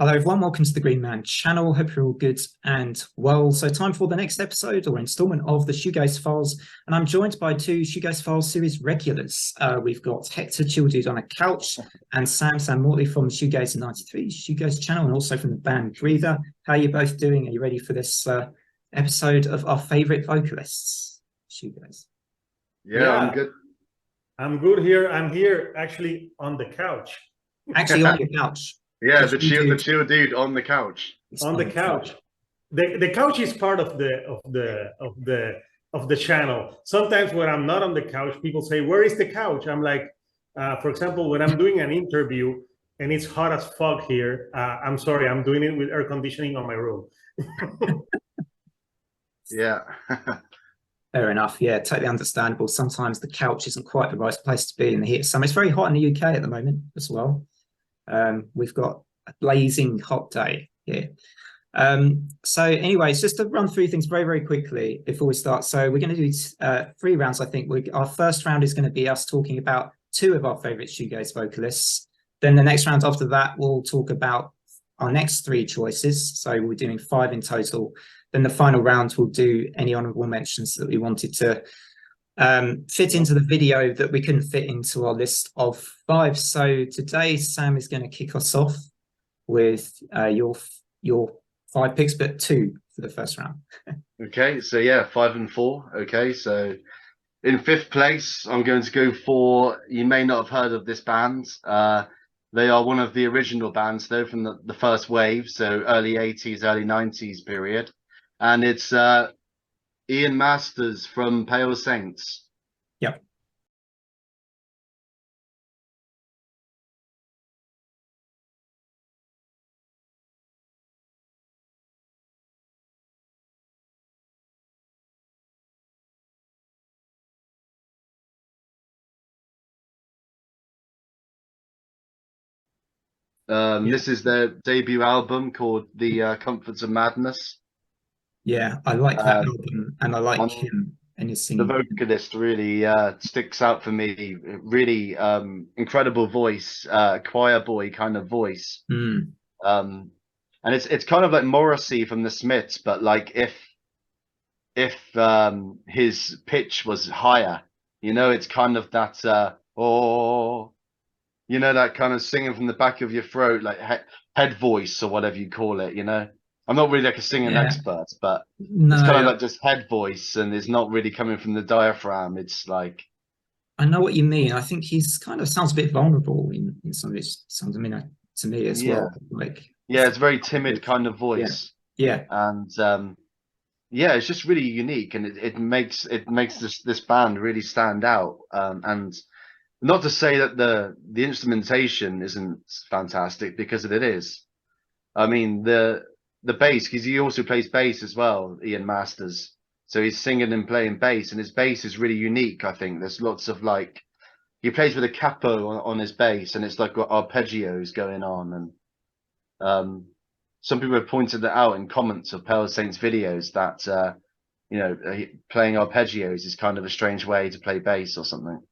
Hello everyone, welcome to the Green Man channel. Hope you're all good and well. So time for the next episode or installment of the Shoegaze Files, and I'm joined by two Shoegaze Files series regulars. We've got Hector Chilldude on a couch and Sam Mortley from Shoegaze 93 Shoegaze channel, and also from the band Breather. How are you both doing? Are you ready for this episode of our favourite vocalists, Shoegaze? Yeah, I'm good. I'm good here. I'm here actually on the couch. Actually on your couch. Yeah, the chill dude on the couch. On the couch. The couch is part of the channel. Sometimes when I'm not on the couch, people say, "Where is the couch?" I'm like, for example, when I'm doing an interview and it's hot as fuck here, I'm sorry, I'm doing it with air conditioning on my room. Yeah. Fair enough. Yeah, totally understandable. Sometimes the couch isn't quite the right place to be in the heat of summer. It's very hot in the UK at the moment as well. We've got a blazing hot day here. So anyways, just to run through things very quickly before we start. So we're going to do 3 rounds, I think. Our first round is going to be us talking about 2 of our favourite Shoegaze vocalists. Then the next round after that, we'll talk about our next 3 choices. So we're doing 5 in total. Then the final round, we'll do any honourable mentions that we wanted to fit into the video that we couldn't fit into our list of 5. So today Sam is going to kick us off with your 5 picks, but 2 for the first round. Okay, so yeah, 5 and 4. Okay, so in 5th place, I'm going to go for, you may not have heard of this band. They are one of the original bands though from the first wave, so early 80s, early 90s period. And it's Ian Masters from Pale Saints. Yep. This is their debut album called The Comforts of Madness. Yeah, I like that album, and I like him and his singing. The vocalist really sticks out for me. Really incredible voice, choir boy kind of voice. And it's kind of like Morrissey from the Smiths, but like if his pitch was higher, you know, it's kind of that you know, that kind of singing from the back of your throat, like head voice or whatever you call it, you know. I'm not really like a singing expert, but it's kind of like just head voice, and it's not really coming from the diaphragm. It's like, I know what you mean. I think he's kind of sounds a bit vulnerable in some of his songs. I mean, to me as well. Like, yeah, it's a very timid kind of voice. Yeah. And yeah, it's just really unique, and it makes this band really stand out. And not to say that the instrumentation isn't fantastic, because it is. I mean, the bass, because he also plays bass as well, Ian Masters. So he's singing and playing bass, and his bass is really unique, I think. There's lots of like, he plays with a capo on his bass, and it's like got arpeggios going on. And some people have pointed that out in comments of Pale Saints videos that, you know, playing arpeggios is kind of a strange way to play bass or something.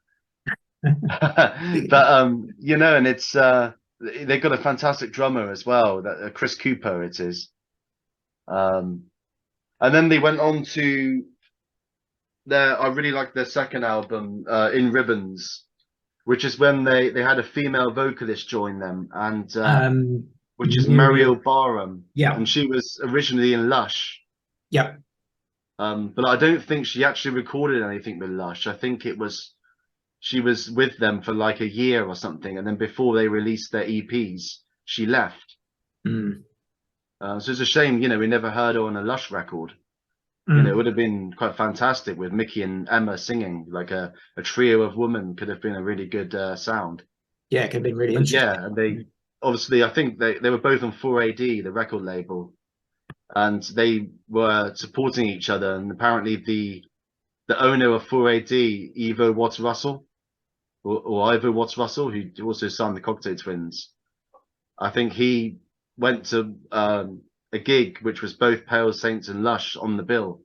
But, you know, and it's, they've got a fantastic drummer as well, that Chris Cooper it is. And then they went on to I really like their second album, In Ribbons, which is when they had a female vocalist join them, and which is Muriel Barham. Yeah. And she was originally in Lush. Yeah. But I don't think she actually recorded anything with Lush. I think she was with them for like a year or something, and then before they released their EPs, she left. So it's a shame, you know, we never heard her on a Lush record. You know, it would have been quite fantastic with Mickey and Emma singing, like a trio of women could have been a really good sound. Yeah, it could have been really interesting. Yeah, and they obviously, I think they were both on 4AD, the record label, and they were supporting each other. And apparently the owner of 4AD, Ivo Watts Russell, or Ivo Watts Russell, who also signed the Cocktail Twins, I think he went to a gig which was both Pale Saints and Lush on the bill,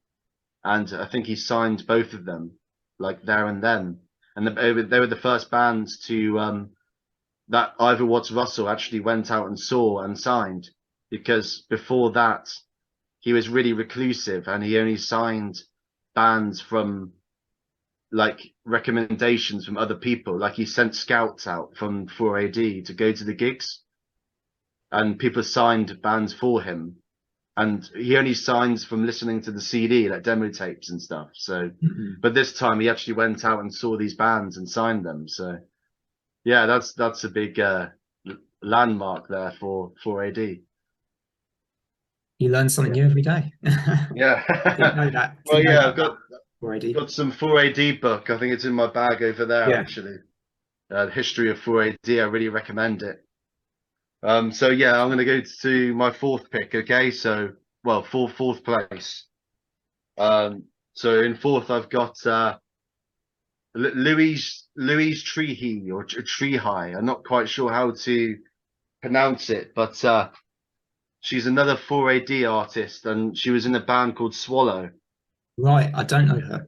and I think he signed both of them like there and then. And they were the first bands to that Ivor Watts Russell actually went out and saw and signed, because before that he was really reclusive and he only signed bands from like recommendations from other people. Like he sent scouts out from 4AD to go to the gigs, and people signed bands for him, and he only signs from listening to the CD, like demo tapes and stuff. So but this time he actually went out and saw these bands and signed them. So yeah, that's a big landmark there for 4AD. You learn something new every day. Yeah. Didn't know that. Well, Didn't know yeah, that about 4AD. got some 4AD book. I think it's in my bag over there, Yeah. actually. The history of 4AD. I really recommend it. So yeah, I'm gonna go to my fourth pick. Okay, so well, fourth place. So in fourth, I've got Louise Treehee or Treehigh. I'm not quite sure how to pronounce it, but she's another 4AD artist, and she was in a band called Swallow. Right, I don't know her.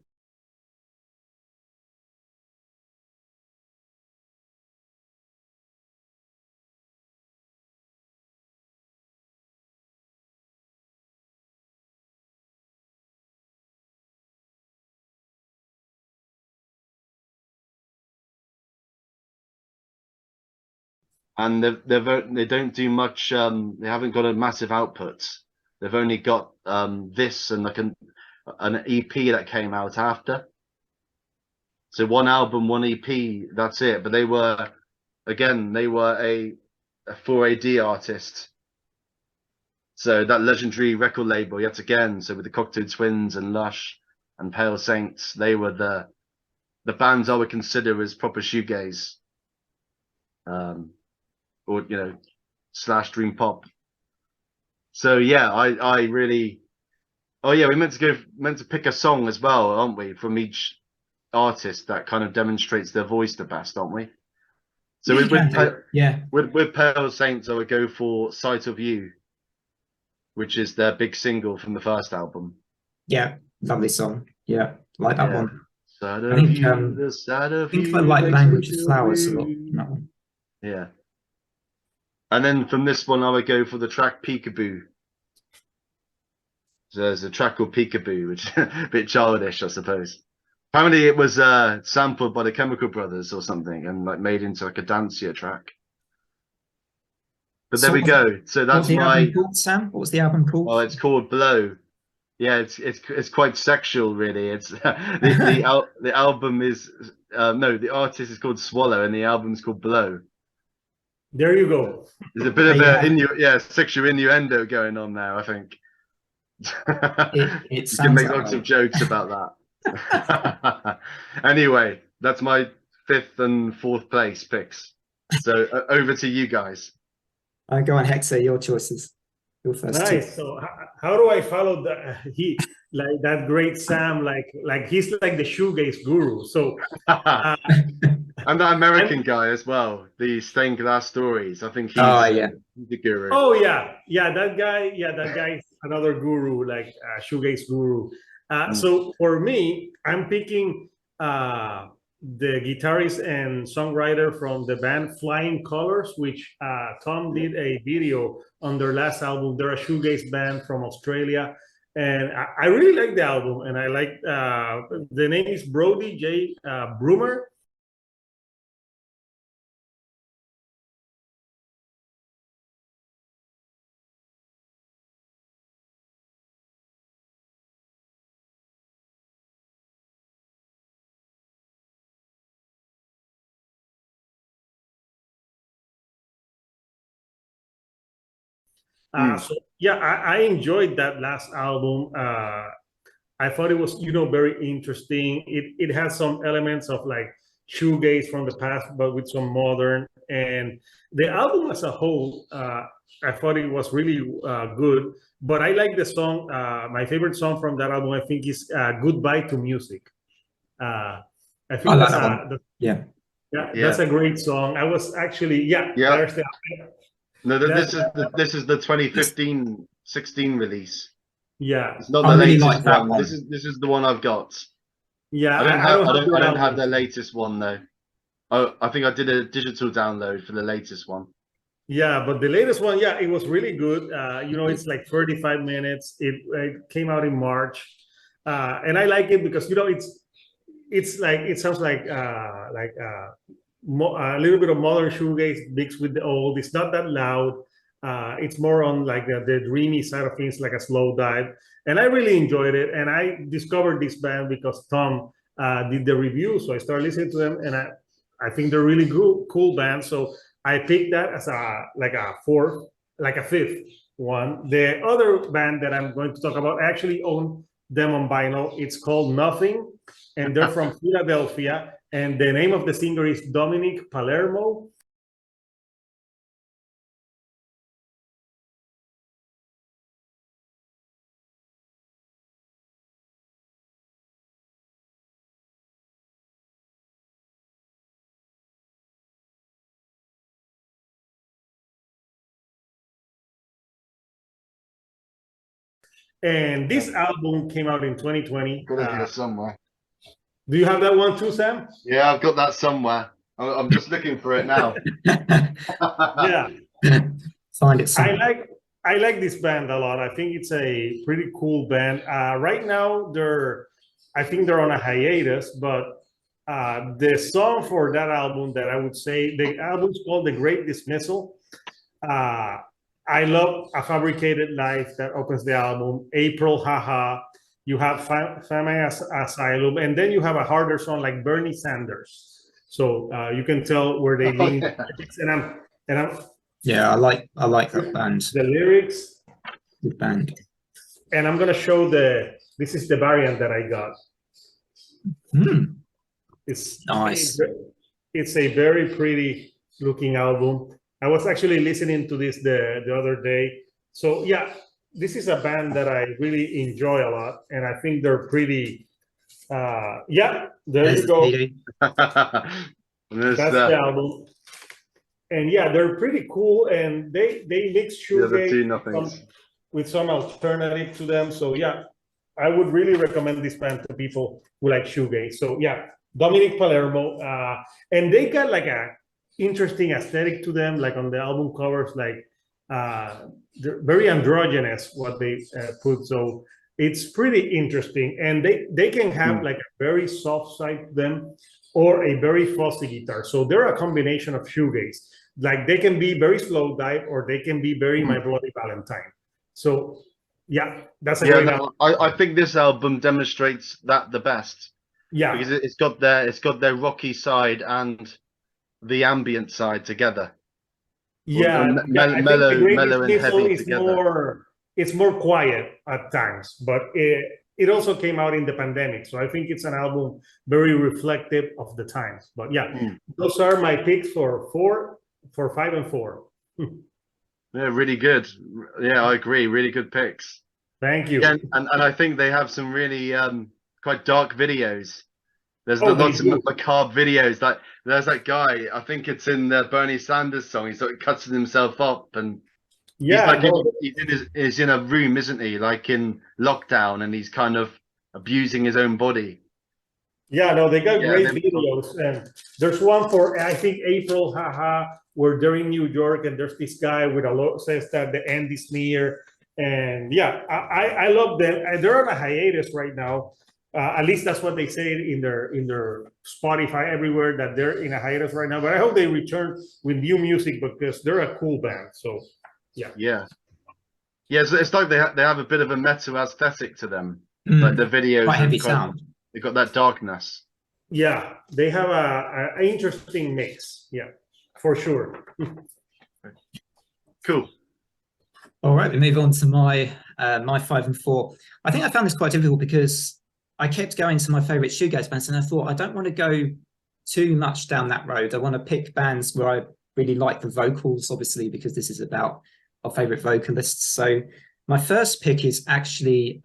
And they don't do much. They haven't got a massive output. They've only got this and like an EP that came out after. So one album, one EP, that's it. But they were a 4AD artist. So that legendary record label yet again. So with the Cocteau Twins and Lush and Pale Saints, they were the bands I would consider as proper shoegaze. Or / dream pop. So yeah, I really. Oh yeah, we meant to pick a song as well, aren't we, from each artist that kind of demonstrates their voice the best, aren't we? So with Pale Saints, I would go for Sight of You, which is their big single from the first album. Yeah, lovely song. Yeah, like that one. Sight I of think you, the sight of I think you I like makes Language me of feel Flowers a lot. blue. That one. Yeah. And then from this one, I would go for the track Peekaboo. So there's a track called Peekaboo, which is a bit childish, I suppose. Apparently it was sampled by the Chemical Brothers or something and like made into like a dancier track. But there we go. So that's What's the my album called, Sam? What was the album called? Oh, it's called Blow. Yeah, it's quite sexual, really. It's the album is no, the artist is called Swallow and the album's called Blow. There you go. There's a bit of sexual innuendo going on there, I think. It You can make sounds lots of jokes about that. Anyway, that's my fifth and fourth place picks. So over to you guys. Go on, Hector, your choices. Your first Nice. two. So how do I follow that great Sam? Like he's like the shoegaze guru. So I'm that American guy as well, the Stained Glass Stories. I think he's the guru. Oh yeah, that guy is another guru, like shoegaze guru. So for me, I'm picking the guitarist and songwriter from the band Flying Colors, which Tom did a video on their last album. They're a shoegaze band from Australia, and I really like the album. And I like the name is Brody J. Broomer. So yeah, I enjoyed that last album. I thought it was, very interesting. It has some elements of like shoegaze from the past, but with some modern. And the album as a whole, I thought it was really good. But I like the song. My favorite song from that album, I think, is "Goodbye to Music." I think I like that's that one. Yeah, that's a great song. I was actually there's the. No, this is the 2015-16 release. Yeah, it's not I the really latest like that one. one. This is the one I've got. Yeah, I don't have the latest one though. Oh, I think I did a digital download for the latest one. Yeah, but the latest one, yeah, it was really good. You know, it's like 35 minutes. It came out in March, and I like it because you know it's like it sounds like a little bit of modern shoegaze mixed with the old. It's not that loud. It's more on like the dreamy side of things, like a slow dive. And I really enjoyed it. And I discovered this band because Tom did the review, so I started listening to them, and I think they're really cool band. So I picked that as a fifth one. The other band that I'm going to talk about, I actually own them on vinyl. It's called Nothing, and they're from Philadelphia. And the name of the singer is Dominic Palermo. And this album came out in 2020. Got it here somewhere. Do you have that one too, Sam? Yeah, I've got that somewhere. I'm just looking for it now. Yeah. Find it somewhere. I like this band a lot. I think it's a pretty cool band. Right now, I think they're on a hiatus, but the song for that album that I would say, the album's called The Great Dismissal. I love A Fabricated Life that opens the album. April, Haha. You have Famine Asylum, and then you have a harder song like Bernie Sanders. So you can tell where they lean. And I'm Yeah, I like that band. The lyrics. Good band. And I'm gonna show this is the variant that I got. It's nice. It's a very pretty looking album. I was actually listening to this the other day. So yeah, this is a band that I really enjoy a lot, and I think they're pretty. Yeah, there you go. That's the album. And yeah, they're pretty cool, and they mix shoegaze with some alternative to them. So yeah, I would really recommend this band to people who like shoegaze. So yeah, Dominic Palermo, and they got like a interesting aesthetic to them, like on the album covers, like they're very androgynous what they put. So it's pretty interesting, and they can have like a very soft side to them or a very fuzzy guitar. So they're a combination of shoegaze. Like they can be very slow dive, or they can be very My Bloody Valentine. So yeah, that's a great album. I think this album demonstrates that the best. Yeah, because it's got their rocky side and the ambient side together. Yeah, mellow and heavy together. It's more quiet at times, but it also came out in the pandemic, so I think it's an album very reflective of the times. But yeah, those are my picks for 5 and 4. Yeah, really good. Yeah, I agree. Really good picks. Thank you. Yeah, and I think they have some really quite dark videos. There's lots of macabre videos. Like there's that guy. I think it's in the Bernie Sanders song. He's sort of cutting himself up, and yeah, he's in a room, isn't he? Like in lockdown, and he's kind of abusing his own body. Yeah, no, they got great videos, and there's one for I think April, Haha, where they're in New York, and there's this guy with a says that the end is near, and yeah, I love them. And they're on a hiatus right now. At least that's what they say in their Spotify everywhere, that they're in a hiatus right now. But I hope they return with new music because they're a cool band. So yeah. So it's like they have a bit of a metal aesthetic to them. Like the videos, quite heavy sound. They got that darkness. Yeah, they have an interesting mix. Yeah, for sure. Cool. All right, we move on to my 5 and 4. I think I found this quite difficult because I kept going to my favorite shoegaze bands, and I thought I don't want to go too much down that road. I want to pick bands where I really like the vocals, obviously, because this is about our favorite vocalists. So my first pick is actually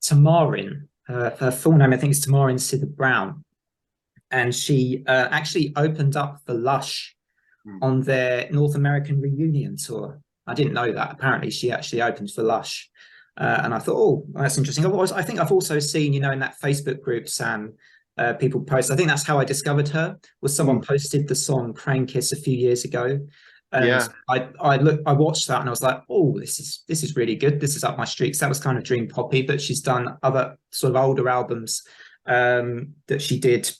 Tamarin. Her full name, I think, is Tamarin Sidder Brown, and she actually opened up for Lush on their North American reunion tour. I didn't know that. Apparently, she actually opened for Lush. And I thought, oh, that's interesting. I think I've also seen, in that Facebook group, Sam, people post. I think that's how I discovered her. Was someone posted the song "Crane Kiss" a few years ago, and Yeah. I watched that and I was like, oh, this is really good. This is up my street. So that was kind of dream poppy, but she's done other sort of older albums that she did.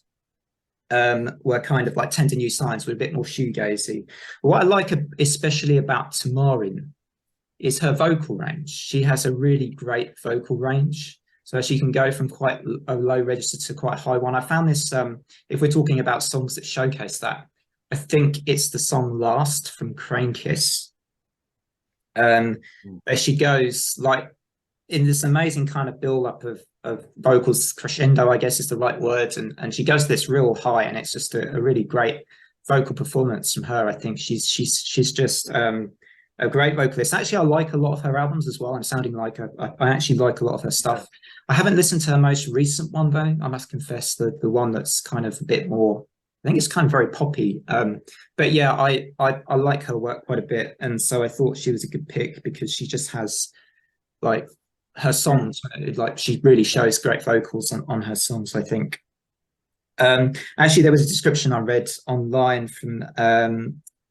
Were kind of like Tender New Signs, with a bit more shoegazy. What I like especially about Tamarin is her vocal range. She has a really great vocal range. So she can go from quite a low register to quite a high one. I found this, if we're talking about songs that showcase that, I think it's the song Last from Crane Kiss. Where she goes like in this amazing kind of build up of vocals, crescendo, I guess is the right word. And she goes this real high, and it's just a really great vocal performance from her. I think she's just a great vocalist. Actually, I like a lot of her albums as well. I'm sounding like I actually like a lot of her stuff. I haven't listened to her most recent one though. I must confess, the one that's kind of a bit more, I think it's kind of very poppy. But yeah, I like her work quite a bit, and so I thought she was a good pick because she just has like her songs, like she really shows great vocals on her songs, I think. Actually, there was a description I read online from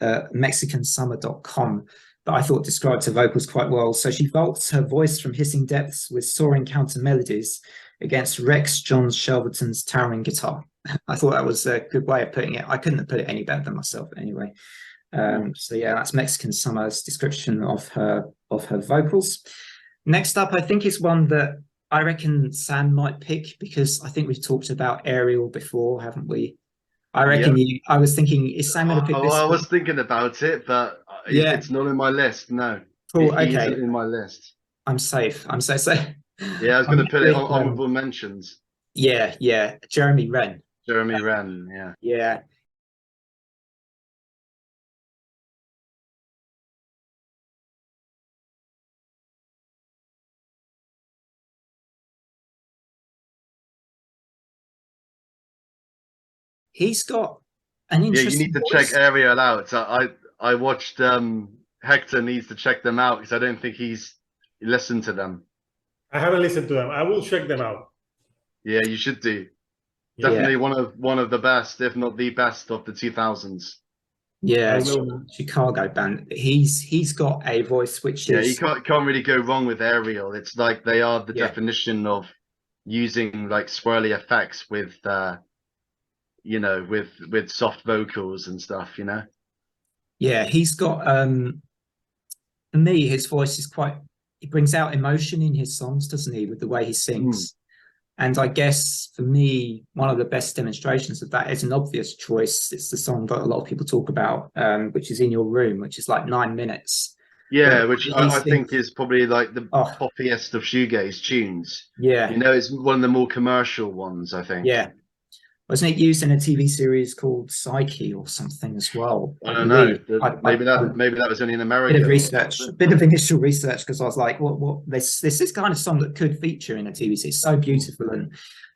mexicansummer.com that I thought described her vocals quite well. So she vaults her voice from hissing depths with soaring counter melodies against Rex John Shelverton's towering guitar. I thought that was a good way of putting it. I couldn't have put it any better than myself anyway. So yeah, that's Mexican Summer's description of her vocals. Next up, I think is one that I reckon Sam might pick, because I think we've talked about Ariel before, haven't we? I reckon I was thinking, is Sam going to pick this? I was thinking about it, but yeah, it's not in my list. No. Cool. He Okay. isn't in my list. I'm safe. I'm so safe. Yeah, I was going to put it on honorable mentions. Yeah. Jeremy Wren. Jeremy Wren. Yeah. Yeah. He's got an interesting. Yeah, you need to voice. check Ariel out. I watched Hector needs to check them out because I don't think he's listened to them. I haven't listened to them. I will check them out. Yeah, you should do. Definitely one of the best, if not the best, of the 2000s. Yeah, Chicago band. He's got a voice which is, you can't really go wrong with Ariel. It's like they are the definition of using like swirly effects with you know, with soft vocals and stuff, you know. Yeah, he's got for me, his voice is quite, he brings out emotion in his songs, doesn't he, with the way he sings. And I guess for me, one of the best demonstrations of that is an obvious choice. It's the song that a lot of people talk about, which is In Your Room, which is like 9 minutes. Yeah, which I think is probably like the poppiest of shoegaze tunes. Yeah. You know, it's one of the more commercial ones, I think. Yeah. Wasn't it used in a TV series called Psyche or something as well? I don't know. Maybe that was only in America. Bit of research, a bit of initial research, because I was like, what this is kind of song that could feature in a TV series. It's so beautiful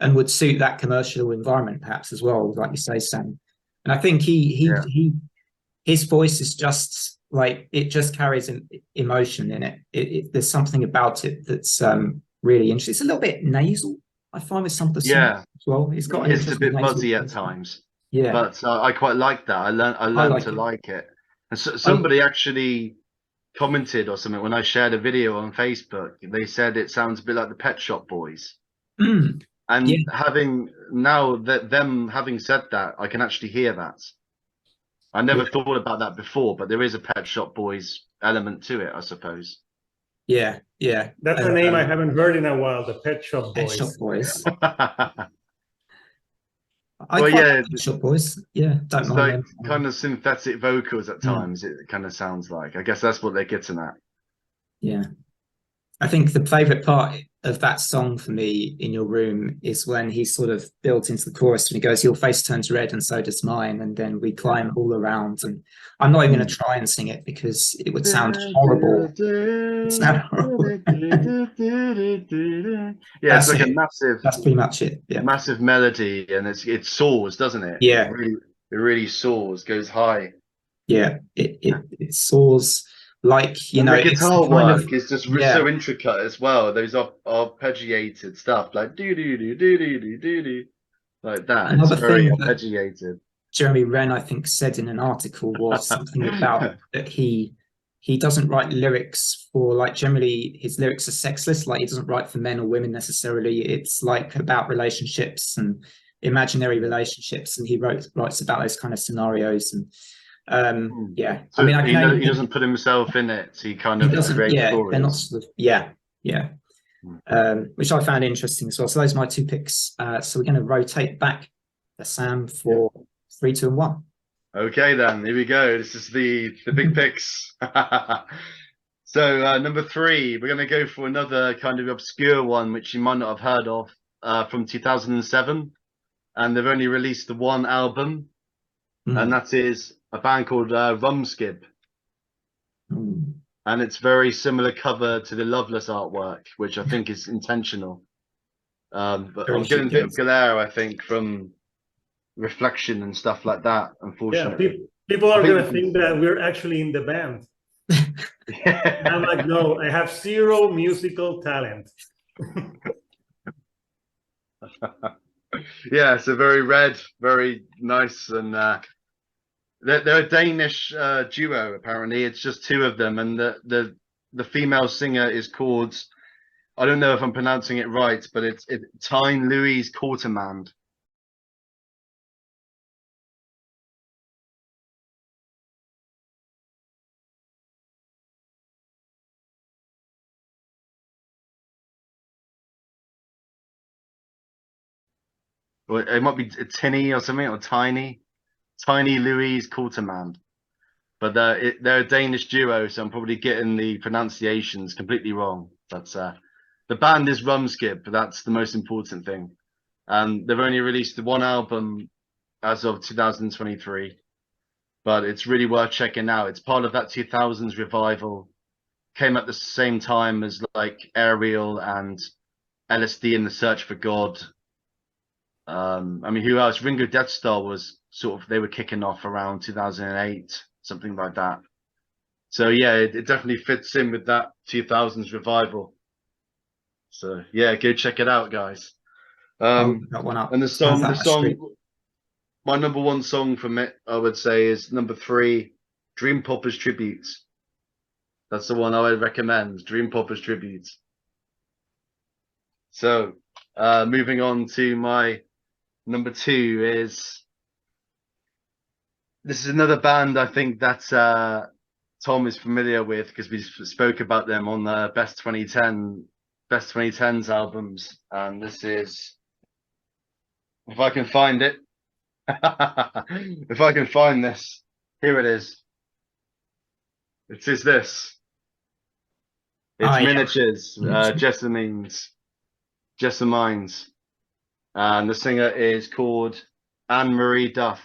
and would suit that commercial environment perhaps as well, like you say, Sam. And I think his voice is just like, it just carries an emotion in it. There's something about it that's really interesting. It's a little bit nasal, I find, with some of the songs as well. It's a bit buzzy at times. Yeah, but I quite like that. I learned to like it. And so, somebody actually commented or something when I shared a video on Facebook. They said it sounds a bit like the Pet Shop Boys. And having said that, I can actually hear that. I never thought about that before, but there is a Pet Shop Boys element to it, I suppose. Yeah. That's a name I haven't heard in a while, the Pet Shop Boys. Pet Shop Boys. Pet Shop Boys. Yeah, don't mind like them. kind of synthetic vocals at times. It kind of sounds like. I guess that's what they're getting at. Yeah, I think the favorite part of that song for me, In Your Room, is when he sort of builds into the chorus and he goes, "Your face turns red and so does mine," and then we climb all around. And I'm not even going to try and sing it because it would sound horrible. It's not horrible. Yeah, it's like a massive. That's pretty much it. Yeah, massive melody, and it soars, doesn't it? Yeah, it really soars, goes high. Yeah, it soars. Like, you know, the guitar work is just so intricate as well. Those arpeggiated stuff, like do do do do do do do. like that. Another It's very thing that arpeggiated. Jeremy Wren, I think, said in an article was something about that he doesn't write lyrics for, like, generally his lyrics are sexless, like he doesn't write for men or women necessarily. It's like about relationships and imaginary relationships, and he writes about those kind of scenarios. And yeah, So I mean, I can only he doesn't put himself in it. He kind he of doesn't. creates Yeah, stories. they're not sort of. Yeah, yeah. Which I found interesting as well. So those are my two picks. So we're going to rotate back to Sam for 3, 2, and 1. Okay, then here we go. This is the big picks. So number 3, we're going to go for another kind of obscure one, which you might not have heard of, from 2007, and they've only released the one album, and that is a band called Rumskib. And it's very similar cover to the Loveless artwork, which I think is intentional. But I'm getting a bit of glare, I think, from reflection and stuff like that, unfortunately. Yeah, people are going to think that we're actually in the band. And I'm like, no, I have 0 musical talent. Yeah, so very red, very nice, and they're a Danish duo. Apparently, it's just 2 of them, and the female singer is called, I don't know if I'm pronouncing it right, but it's Tine Louise Kortemand. Or it might be Tinny or something, or Tiny Louise Kortemand. But they're a Danish duo, so I'm probably getting the pronunciations completely wrong. But the band is Rumskib, that's the most important thing. And they've only released the one album as of 2023, but it's really worth checking out. It's part of that 2000s revival. Came at the same time as like Ariel and LSD and the Search for God. I mean, who else? Ringo Death Star was sort of, they were kicking off around 2008, something like that. So yeah, it definitely fits in with that 2000s revival. So yeah, go check it out, guys. Got one up. And the song, my number 1 song from it, I would say, is number 3, Dream Poppers Tributes. That's the one I would recommend, Dream Poppers Tributes. So moving on to my number 2 is, this is another band I think that Tom is familiar with, because we spoke about them on the Best 2010s albums, and this is, if I can find it, if I can find this, here it is. It is this. It's Miniatures, Jessamines, and the singer is called Anne-Marie Duff.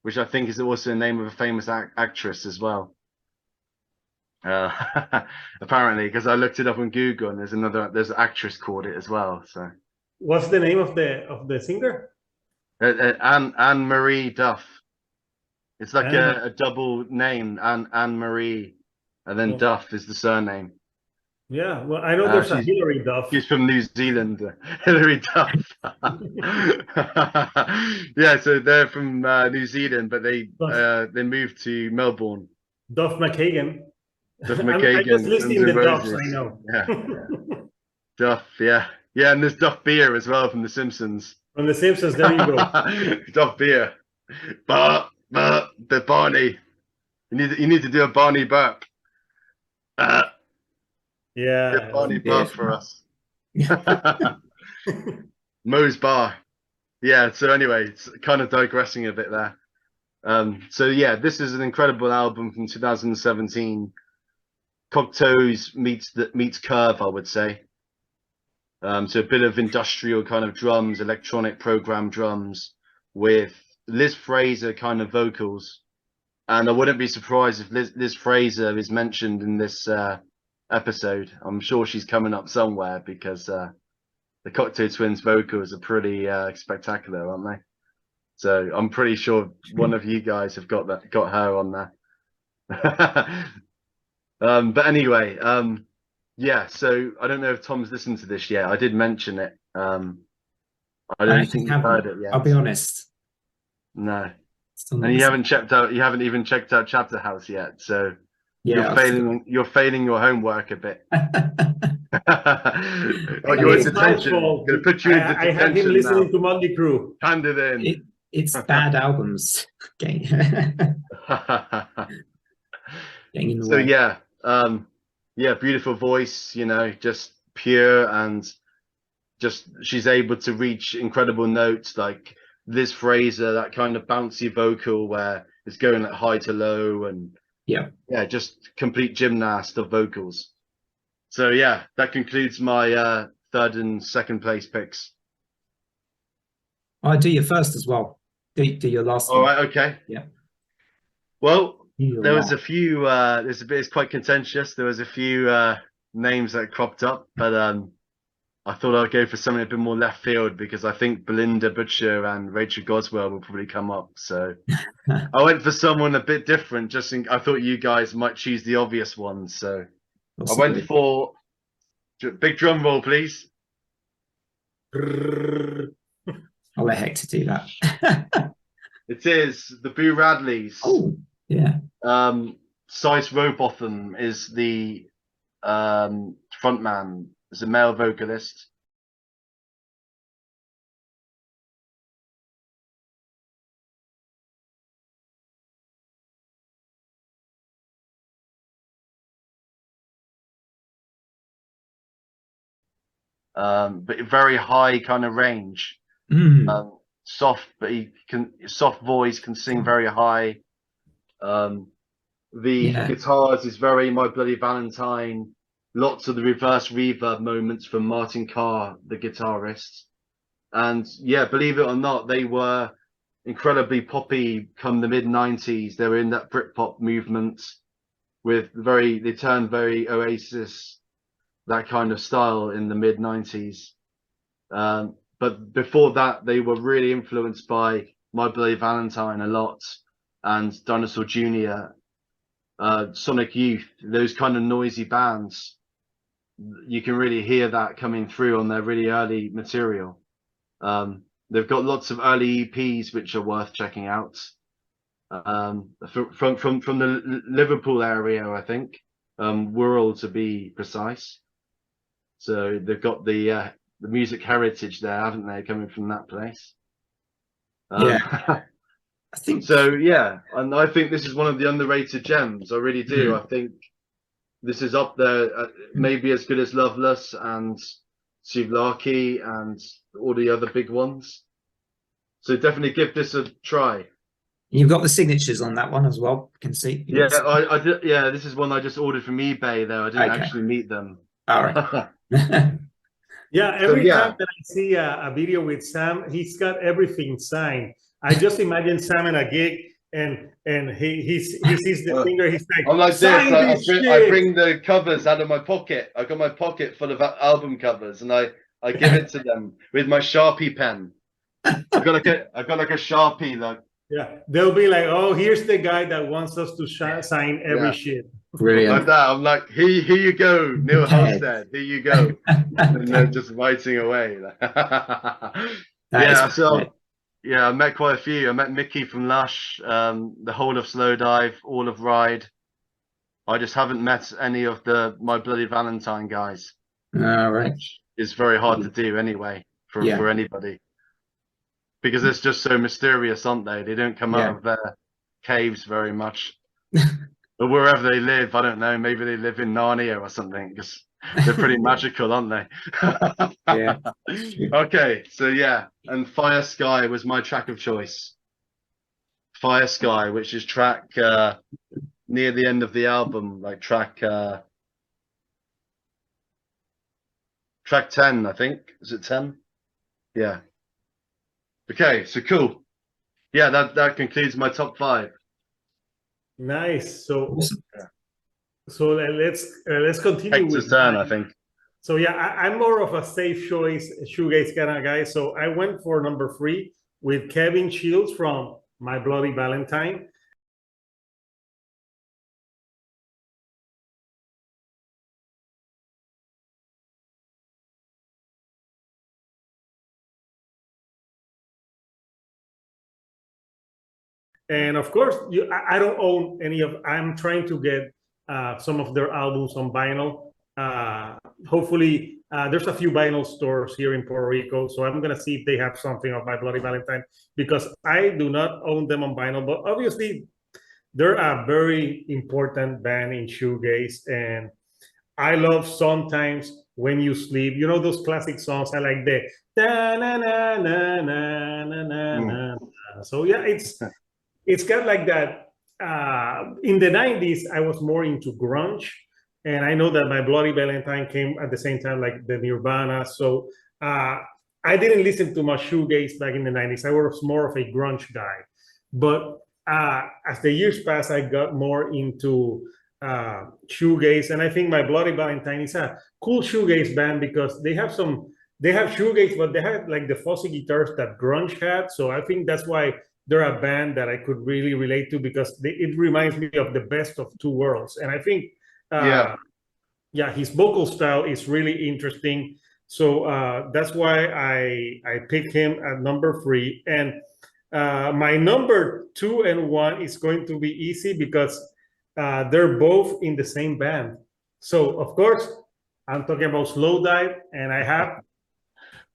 Which I think is also the name of a famous actress as well. Apparently, because I looked it up on Google, and there's an actress called it as well. So, what's the name of the singer? Anne-Marie Duff. It's like a double name, Anne-Marie, and then Duff is the surname. Yeah, well, I know there's a Hilary Duff. She's from New Zealand, Hilary Duff. Yeah, so they're from New Zealand, but they moved to Melbourne. Duff McKagan. Duff McKagan. I'm just listing the Duffs, I know. Yeah. Duff, yeah. Yeah, and there's Duff Beer as well from The Simpsons. From The Simpsons, there you go. Duff Beer. But the Barney. You need to do a Barney burp. Yeah, Barney Bar for us. Moe's Bar. Yeah, so anyway, it's kind of digressing a bit there. So yeah, this is an incredible album from 2017. Cocteau's meets Curve, I would say. So a bit of industrial kind of drums, electronic program drums with Liz Fraser kind of vocals. And I wouldn't be surprised if Liz Fraser is mentioned in this episode. I'm sure she's coming up somewhere, because the Cocteau Twins vocals are pretty spectacular, aren't they? So I'm pretty sure one of you guys have got her on there. But anyway, yeah. So I don't know if Tom's listened to this yet. I did mention it. I don't think you've heard it yet. I'll be honest. No. And you haven't checked out. You haven't even checked out Chapter House yet. So yeah, you're failing your homework a bit. Oh, your detention. Gonna put you into detention. I had him listening to Motley Crue. Hand it in. It's bad albums. Getting in the So way. yeah, yeah, beautiful voice. You know, just pure, and just she's able to reach incredible notes like Liz Fraser, that kind of bouncy vocal where it's going like high to low, and yeah, just complete gymnast of vocals. So yeah, that concludes my third and second place picks. I'll do your first as well. Do your last All one. right, okay. Yeah. Well, there was a few. It's quite contentious. There was a few names that cropped up, but I thought I'd go for something a bit more left field because I think Belinda Butcher and Rachel Goswell will probably come up. So I went for someone a bit different. I thought you guys might choose the obvious one. So I went for big drum roll, please. I'll let Hector do that. It is the Boo Radleys. Oh, yeah. Sice Robotham is the frontman. Is a male vocalist. But very high kind of range. Soft, but soft voice, can sing very high. The guitars is very My Bloody Valentine. Lots of the reverse reverb moments from Martin Carr, the guitarist. And yeah, believe it or not, they were incredibly poppy come the mid-90s. They were in that Britpop movement with they turned very Oasis, that kind of style in the mid-90s. But before that, they were really influenced by My Bloody Valentine a lot, and Dinosaur Jr., Sonic Youth, those kind of noisy bands. You can really hear that coming through on their really early material. They've got lots of early EPs which are worth checking out. From the Liverpool area, I think, Wirral to be precise. So they've got the music heritage there, haven't they, coming from that place? Yeah, I think so. Yeah, and I think this is one of the underrated gems. I really do. I think this is up there, maybe as good as Loveless and Souvlaki and all the other big ones. So definitely give this a try. You've got the signatures on that one as well. You can see. Yeah, I did. Yeah, this is one I just ordered from eBay, though. I didn't actually meet them. All right. Yeah, every time that I see a video with Sam, he's got everything signed. I just imagine Sam in a gig, and he sees the finger. He's like, I'm like this. I bring the covers out of my pocket. I got my pocket full of album covers, and I give it to them with my Sharpie pen. I got like a Sharpie, like. Yeah, they'll be like, "Oh, here's the guy that wants us to sign every shit." Brilliant. Like that. I'm like, here you go, Neil Halstead. Here you go. And they're just writing away. I met quite a few. I met Mickey from Lush, the whole of Slowdive, all of Ride. I just haven't met any of the My Bloody Valentine guys. All right. It's very hard to do anyway for anybody. Because it's just so mysterious, aren't they? They don't come out of their caves very much. Or wherever they live, I don't know. Maybe they live in Narnia or something, because they're pretty magical, aren't they? Yeah. Okay, so yeah, and Fire Sky was my track of choice. Fire Sky, which is track near the end of the album, like track 10, I think. Is it 10? Yeah. Okay, so cool. Yeah, that concludes my top 5. Nice. So let's continue. Hector's turn, I think. So yeah, I'm more of a safe choice shoegaze kind of guy. So I went for number 3 with Kevin Shields from My Bloody Valentine. And of course, I don't own any of. I'm trying to get some of their albums on vinyl. Hopefully, there's a few vinyl stores here in Puerto Rico, so I'm gonna see if they have something of My Bloody Valentine, because I do not own them on vinyl. But obviously, they're a very important band in shoegaze, and I love Sometimes When You Sleep. You know those classic songs. I like the da na na na na na na na. So yeah, it's got like that. In the 90s, I was more into grunge, and I know that My Bloody Valentine came at the same time, like the Nirvana. So I didn't listen to much shoegaze back in the 90s. I was more of a grunge guy. But as the years passed, I got more into shoegaze, and I think My Bloody Valentine is a cool shoegaze band because they have shoegaze, but they have like the fuzzy guitars that grunge had. So I think that's why they're a band that I could really relate to, because it reminds me of the best of two worlds. And I think, his vocal style is really interesting. So that's why I picked him at number 3. And my number 2 and 1 is going to be easy because they're both in the same band. So of course, I'm talking about Slowdive, and I have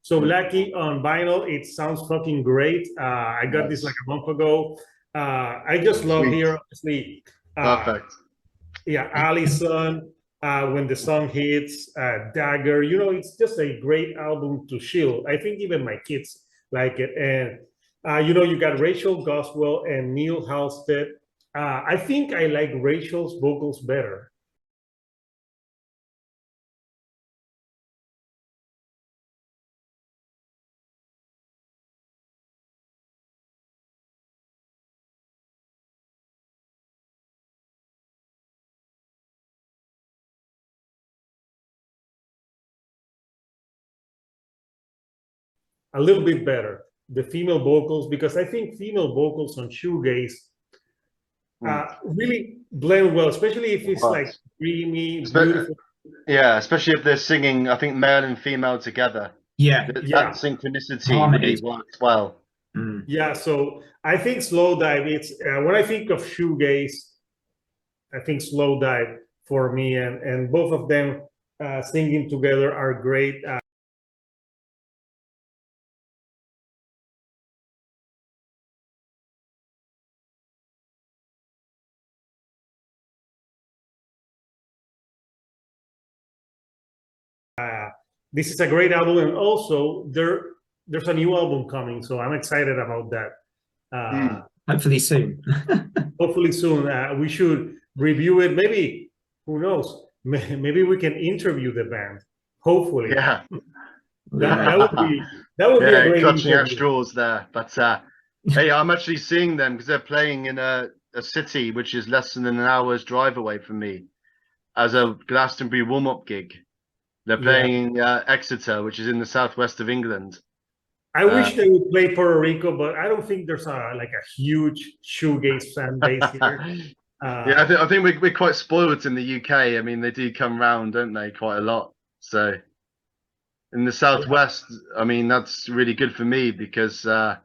So Lucky on vinyl. It sounds fucking great. I got this like a month ago. I just love here, obviously. Perfect. Yeah, Allison, When the Sun Hits, Dagger. You know, it's just a great album to chill. I think even my kids like it. And, you know, you got Rachel Goswell and Neil Halstead. I think I like Rachel's vocals better. A little bit better, the female vocals, because I think female vocals on shoegaze really blend well, especially if it's like dreamy, beautiful. Yeah, especially if they're singing, I think, male and female together. Yeah, that synchronicity really works well. Yeah, so I think Slowdive, it's when I think of shoegaze, I think Slowdive for me, and both of them singing together are great. This is a great album, and also there's a new album coming, so I'm excited about that. Hopefully soon. Hopefully soon. We should review it. Maybe, who knows? Maybe we can interview the band. Hopefully, yeah. that would be a great clutching interview. at straws there. But hey, I'm actually seeing them because they're playing in a city which is less than an hour's drive away from me, as a Glastonbury warm-up gig. They're playing Exeter, which is in the southwest of England. I wish they would play Puerto Rico, but I don't think there's a huge shoegaze fan base here. Yeah, I think we're quite spoiled in the UK. I mean, they do come round, don't they, quite a lot. So in the southwest, I mean, that's really good for me because I've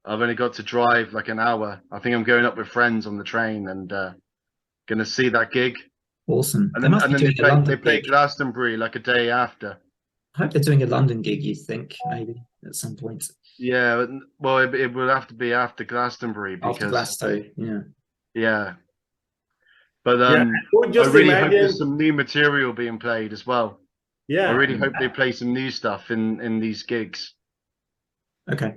only got to drive like an hour. I think I'm going up with friends on the train and going to see that gig. Awesome. And then they play Glastonbury like a day after. I hope they're doing a London gig, you think, maybe, at some point. Yeah, well, it will have to be after Glastonbury. Because after Glastonbury, yeah. But I really hope there's some new material being played as well. Yeah. I really hope they play some new stuff in these gigs. Okay.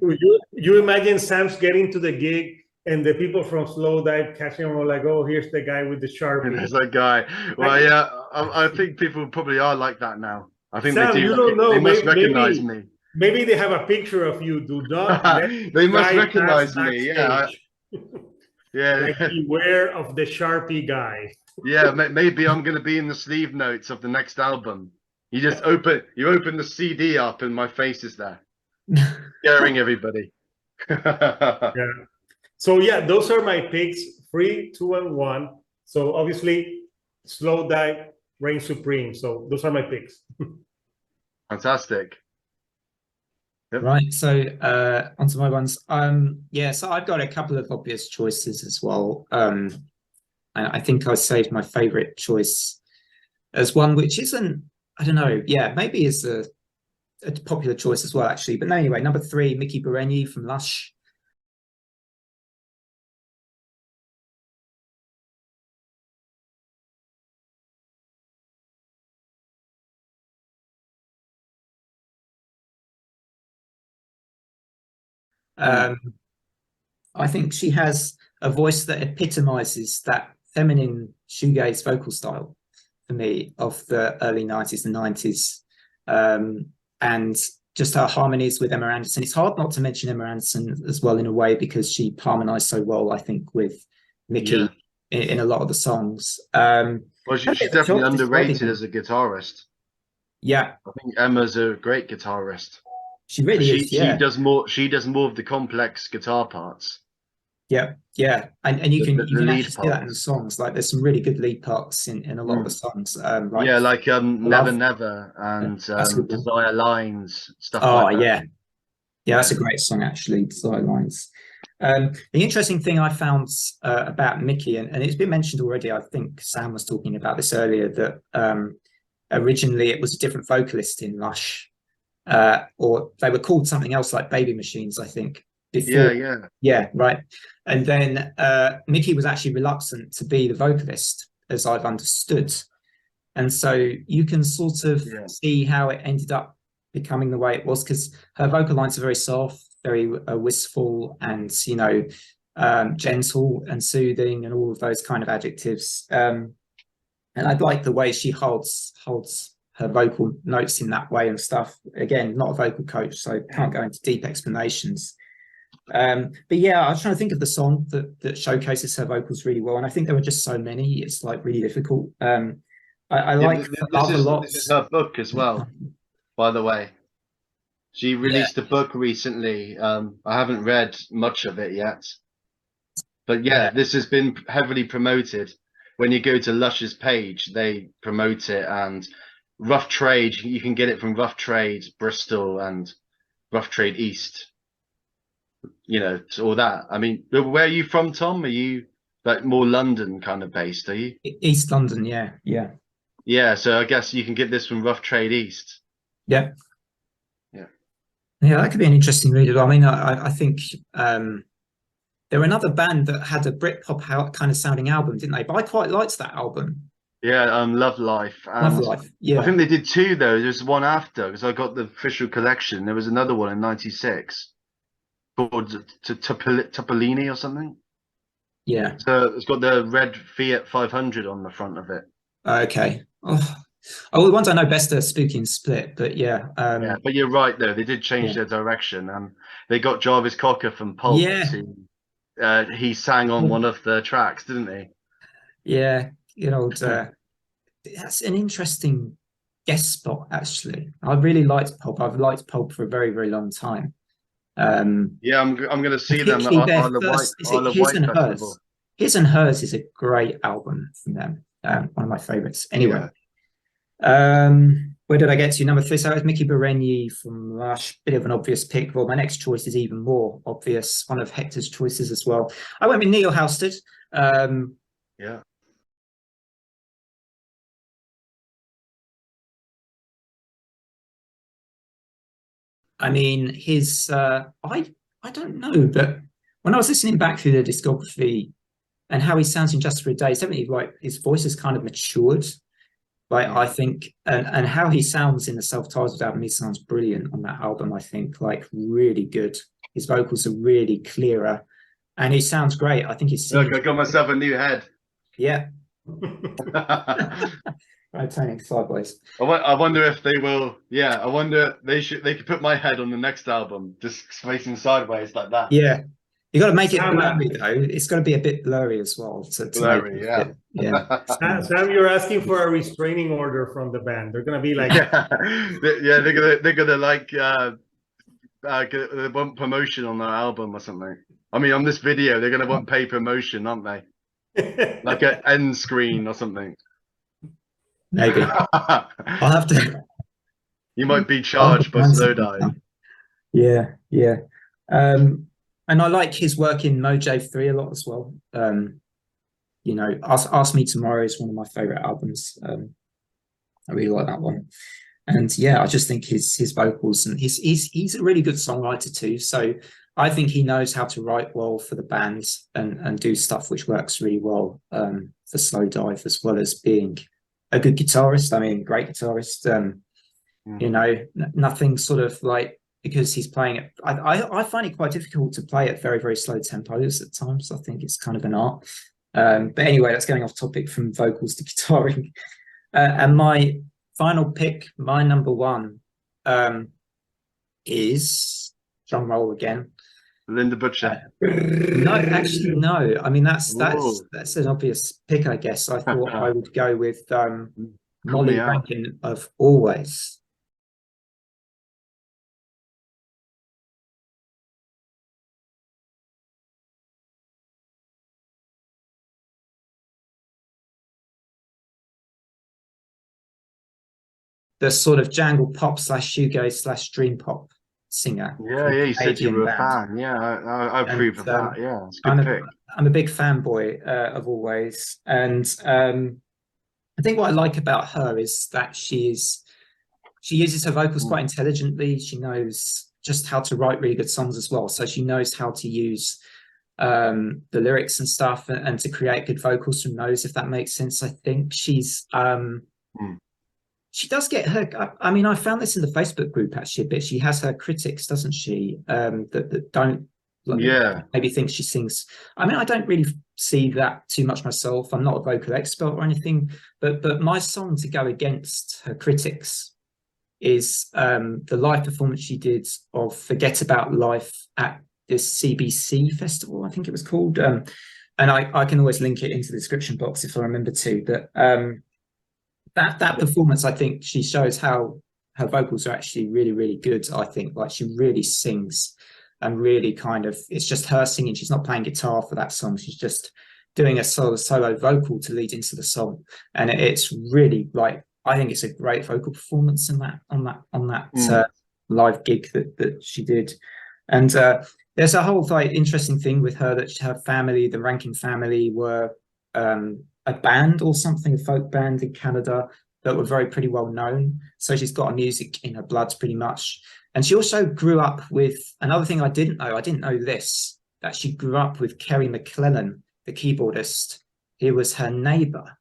You imagine Sam's getting to the gig, and the people from Slowdive catching him like, oh, here's the guy with the Sharpie. There's that guy. Well, yeah, I think people probably are like that now. I think Sam, they do. You don't know. They must recognize me. Maybe they have a picture of you. Do not. They must recognize me. Yeah. Yeah. Like, beware of the Sharpie guy. Yeah, maybe I'm going to be in the sleeve notes of the next album. You just open the CD up and my face is there, scaring everybody. Yeah. So yeah, those are my picks: 3, 2, and 1. So obviously, Slow Dive reigns supreme. So those are my picks. Fantastic. Yep. Right, so onto my ones. Yeah, so I've got a couple of obvious choices as well. And I think I saved my favorite choice as one which isn't, I don't know, yeah, maybe is a popular choice as well, actually. But no, anyway, number 3, Mickey Berenyi from Lush. I think she has a voice that epitomizes that feminine shoegaze vocal style for me of the early 90s and 90s. And just her harmonies with Emma Anderson. It's hard not to mention Emma Anderson as well in a way, because she harmonized so well, I think, with Mickey in a lot of the songs. Well, she's definitely underrated as a guitarist. Yeah. I think Emma's a great guitarist. She really is, yeah. She does more of the complex guitar parts. Yeah, yeah. And you can actually see that in the songs. Like there's some really good lead parts in a lot of the songs. Like Never Never and Desire Lines, stuff like that. Yeah. Yeah, that's a great song actually, Desire Lines. The interesting thing I found about Mickey, and it's been mentioned already, I think Sam was talking about this earlier, that originally it was a different vocalist in Lush. Or they were called something else like Baby Machines, I think. Before. Yeah, right. And then Mickey was actually reluctant to be the vocalist, as I've understood. And so you can sort of see how it ended up becoming the way it was, because her vocal lines are very soft, very wistful, and gentle and soothing, and all of those kind of adjectives. And I'd like the way she holds her vocal notes in that way and stuff. Again, not a vocal coach, so can't go into deep explanations. But yeah, I was trying to think of the song that showcases her vocals really well, and I think there were just so many. It's like really difficult. I like Love a Lot. This is her book as well, by the way. She released a book recently. I haven't read much of it yet, but this has been heavily promoted. When you go to Lush's page, they promote it, and Rough Trade, you can get it from Rough Trade Bristol and Rough Trade East. All that. I mean, where are you from, Tom? Are you like more London kind of based, are you? East London, yeah. So I guess you can get this from Rough Trade East. Yeah, that could be an interesting read. I mean, I think there were another band that had a Britpop kind of sounding album, didn't they? But I quite liked that album. Yeah, Love Life. Love Life, yeah. I think they did 2 though. There's one after, because I got the official collection. There was another one in '96 called Topolini or something. Yeah. So it's got the red Fiat 500 on the front of it. Okay. Oh, the ones I know best are Spooky and Split, but yeah. But you're right though. They did change their direction, and they got Jarvis Cocker from Pulp to. He sang on one of the tracks, didn't he? Yeah. That's an interesting guest spot, actually. I really liked Pulp. I've liked Pulp for a very, very long time. I'm going to see them at the White Festival. His and Hers is a great album from them. One of my favorites. Anyway, where did I get to? Number 3. So it was Mickey Berenyi from Lush. Bit of an obvious pick. Well, my next choice is even more obvious. One of Hector's choices as well. I went with Neil Halstead. I mean, his I don't know, but when I was listening back through the discography and how he sounds in Just for a Day, it's definitely like his voice has kind of matured. Like I think, and how he sounds in the self-titled album, he sounds brilliant on that album. I think like really good. His vocals are really clearer, and he sounds great. I think he's. Look, I got myself a new head. Yeah. Right, turning sideways. I wonder if they will. Yeah, I wonder they could put my head on the next album, just facing sideways like that. Yeah, You got to make it Sam, blurry though. It's got to be a bit blurry as well to make Blurry, it yeah. fit. Yeah. Sam, you're asking for a restraining order from the band. They're gonna be like, Yeah, they're gonna like they want promotion on their album or something. I mean, on this video, they're gonna want pay promotion, aren't they? Like an end screen or something. Maybe I'll have to. You might be charged by Slow Dive. Yeah, yeah. And I like his work in Mojave 3 a lot as well. You know, Ask Me Tomorrow is one of my favorite albums. I really like that one. And yeah, I just think his vocals, and he's a really good songwriter too. So I think he knows how to write well for the band and do stuff which works really well for Slow Dive, as well as being a good guitarist. I mean, great guitarist. You know, nothing sort of like, because he's playing it. I find it quite difficult to play at very, very slow tempos at times. I think it's kind of an art. But anyway, that's going off topic from vocals to guitaring. And my final pick, my number one, is, drum roll again, Linda Butcher. No, actually, no. I mean, that's an obvious pick, I guess. I thought I would go with Molly Rankin of Always. The sort of jangle pop / shoegaze / dream pop singer. Yeah, you said you were a fan. Yeah, I approve of that. Yeah, it's a good pick. I'm a big fanboy of Always, and I think what I like about her is that she uses her vocals quite intelligently. She knows just how to write really good songs as well. So she knows how to use the lyrics and stuff and to create good vocals from those, if that makes sense. I think she's she does get her. I mean, I found this in the Facebook group actually a bit. She has her critics, doesn't she? That don't maybe think she sings. I mean, I don't really see that too much myself. I'm not a vocal expert or anything, but my song to go against her critics is the live performance she did of Forget About Life at this CBC festival, I think it was called. And I can always link it into the description box if I remember to. But that performance, I think she shows how her vocals are actually really, really good. I think like she really sings and really kind of, it's just her singing. She's not playing guitar for that song. She's just doing a solo vocal to lead into the song. And it's really like, I think it's a great vocal performance in that on that live gig that she did. And there's a whole like interesting thing with her that her family, the Rankin family, were a band or something, a folk band in Canada that were pretty well known. So she's got music in her blood pretty much. And she also grew up with another thing I didn't know this, that she grew up with Kerry McClellan, the keyboardist. He was her neighbor.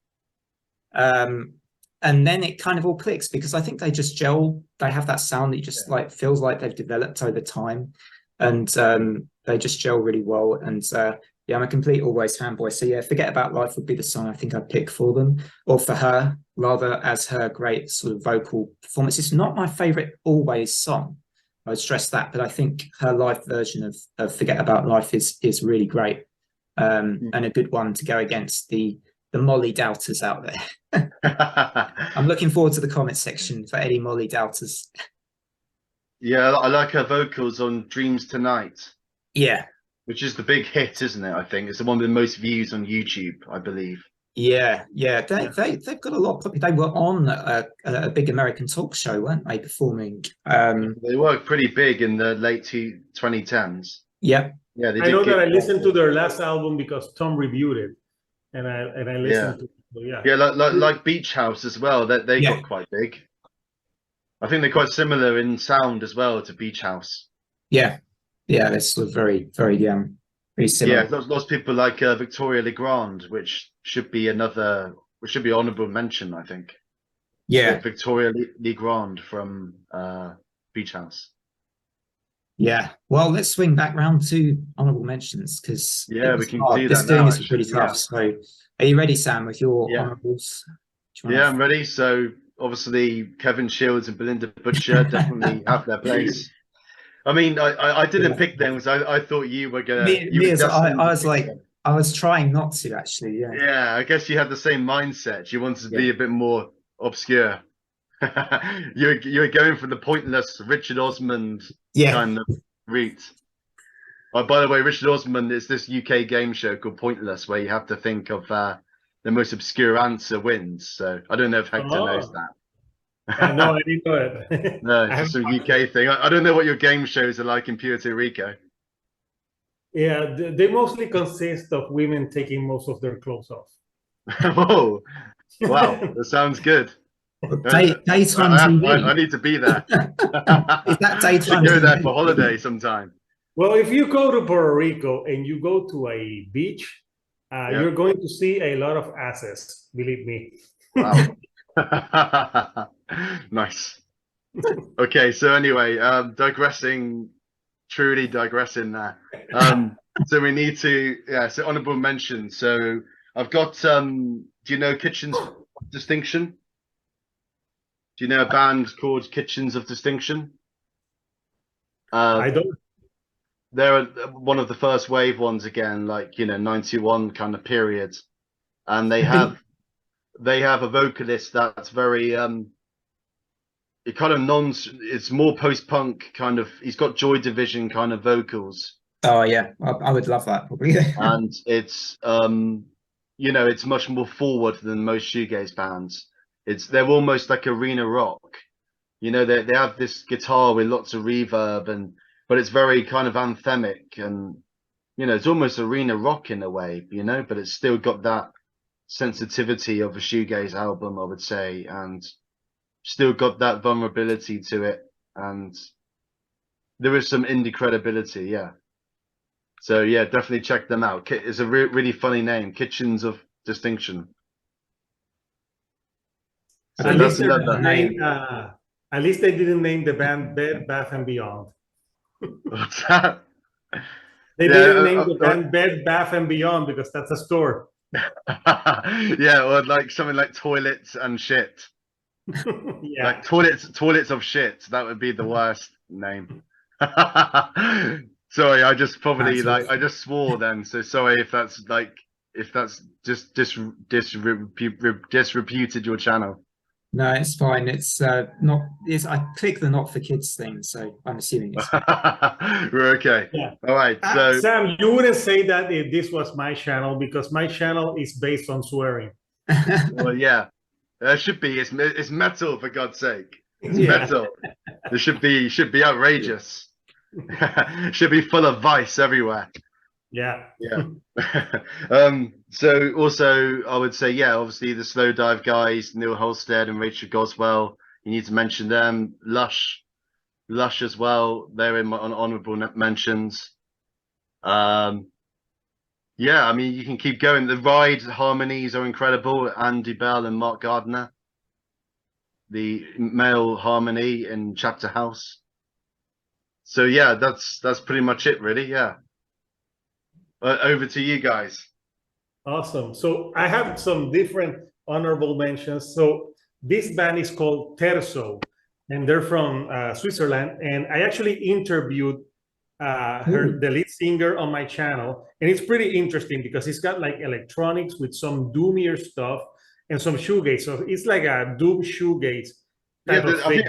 And then it kind of all clicks because I think they just gel. They have that sound that just like feels like they've developed over time, and they just gel really well. And yeah, I'm a complete Always fanboy. So yeah, Forget About Life would be the song I think I'd pick for them, or for her rather, as her great sort of vocal performance. It's not my favorite Always song, I would stress that, but I think her live version of Forget About Life is really great, and a good one to go against the Molly doubters out there. I'm looking forward to the comment section for any Molly doubters. Yeah, I like her vocals on Dreams Tonight. Yeah. Which is the big hit, isn't it? I think it's the one with the most views on YouTube, I believe. Yeah. They've got a lot of. They were on a big American talk show, weren't they, performing? They were pretty big in the late 2010s. Yeah. Yeah, they I know that I listened to their last album because Tom reviewed it, and I listened to it. So yeah, like Beach House as well. That they got quite big. I think they're quite similar in sound as well to Beach House. Yeah, that's sort of very similar. Yeah, lots of people like Victoria Legrand, which should be honourable mention, I think. Yeah, so Victoria Legrand from Beach House. Yeah, well, let's swing back round to honourable mentions because we can do that. Doing this is pretty tough. So, are you ready, Sam, with your honourables? Yeah, I'm ready. So, obviously, Kevin Shields and Belinda Butcher definitely have their place. I mean, I didn't pick them because I thought you were gonna. I was trying not to actually. Yeah. Yeah, I guess you had the same mindset. You wanted to be a bit more obscure. You're going for the pointless Richard Osmond kind of route. Oh, by the way, Richard Osmond is this UK game show called Pointless, where you have to think of the most obscure answer wins. So I don't know if Hector knows that. No, I didn't know it. No, it's just a UK thing. I don't know what your game shows are like in Puerto Rico. Yeah, they mostly consist of women taking most of their clothes off. Oh, wow, that sounds good. Daytime TV. I need to be there. Is that daytime go TV? there for holiday sometime. Well, if you go to Puerto Rico and you go to a beach, you're going to see a lot of asses, believe me. Wow. Nice. Okay, so anyway, truly digressing there. So we need to, so honorable mention. So I've got, do you know Kitchens of Distinction? Do you know a band called Kitchens of Distinction? I don't. They're one of the first wave ones again, like, 91 kind of period. And they have a vocalist that's very, it kind of it's more post-punk kind of, he's got Joy Division kind of vocals. Oh yeah, I would love that probably. And it's, it's much more forward than most shoegaze bands. They're almost like arena rock. They have this guitar with lots of reverb but it's very kind of anthemic and, it's almost arena rock in a way, but it's still got that sensitivity of a shoegaze album, I would say, and still got that vulnerability to it. And there is some indie credibility. Yeah. So yeah, definitely check them out. It's a really funny name, Kitchens of Distinction. So at least they didn't name the band Bed Bath and Beyond. What's that? They didn't name the band Bed Bath and Beyond because that's a store. Yeah, or like something like Toilets and Shit. Yeah. Like toilets of shit. That would be the worst name. Sorry, I just probably I just swore then. So sorry if that's just disreputed your channel. No, it's fine. It's not. I click the not for kids thing, so I'm assuming it's. We're okay. Yeah. All right. So Sam, you wouldn't say that if this was my channel because my channel is based on swearing. Well, yeah, there should be. It's metal, for God's sake. It's metal. It should be outrageous. Should be full of vice everywhere. Yeah. So also I would say, obviously the Slow Dive guys, Neil Holstead and Rachel Goswell, you need to mention them. Lush as well, they're in my honorable mentions. I mean, you can keep going. The Ride harmonies are incredible. Andy Bell and Mark Gardner, the male harmony in Chapter House. So yeah, that's pretty much it, really. Over to you guys. Awesome. So I have some different honorable mentions. So this band is called Terzo, and they're from Switzerland. And I actually interviewed the lead singer on my channel, and it's pretty interesting because he's got like electronics with some doomier stuff and some shoegaze. So it's like a doom shoegaze type of thing.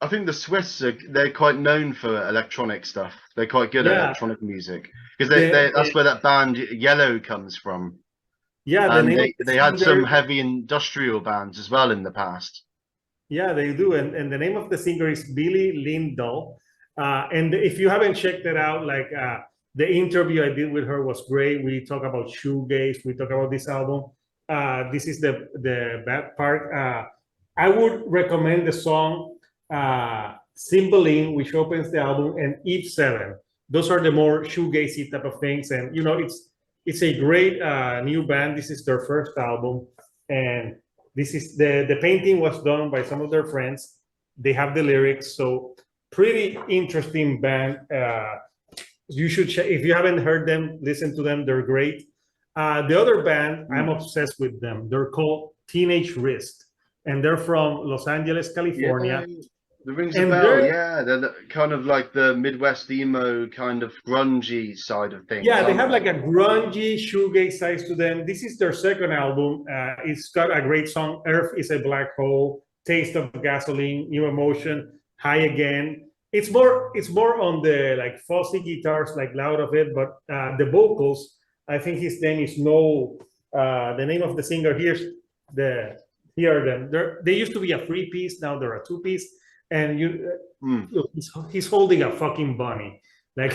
I think the Swiss they're quite known for electronic stuff. They're quite good at electronic music because that's where that band Yellow comes from. Yeah, and they had some heavy industrial bands as well in the past. Yeah, they do, and the name of the singer is Billy Lindahl. And if you haven't checked it out, like the interview I did with her was great. We talk about shoegaze. We talk about this album. This is the bad part. I would recommend the song Cymbeline, which opens the album, and Eve 7. Those are the more shoegazy type of things, and it's a great new band. This is their first album, and this is the painting was done by some of their friends. They have the lyrics, so pretty interesting band. You should check if you haven't heard them. Listen to them; they're great. The other band, I'm obsessed with them. They're called Teenage Wrist, and they're from Los Angeles, California. The rings a And bell, they're yeah. They're kind of like the Midwest emo kind of grungy side of things. yeah, they aren't have like a grungy shoegaze side to them. This is their second album. It's got a great song. Earth is a Black Hole, Taste of Gasoline, New Emotion, High Again. It's more on the like fuzzy guitars, like loud of it, but the vocals, I think his name is No. The name of the singer here are them. They used to be a 3-piece, now they're a 2-piece, and look, he's holding a fucking bunny. Like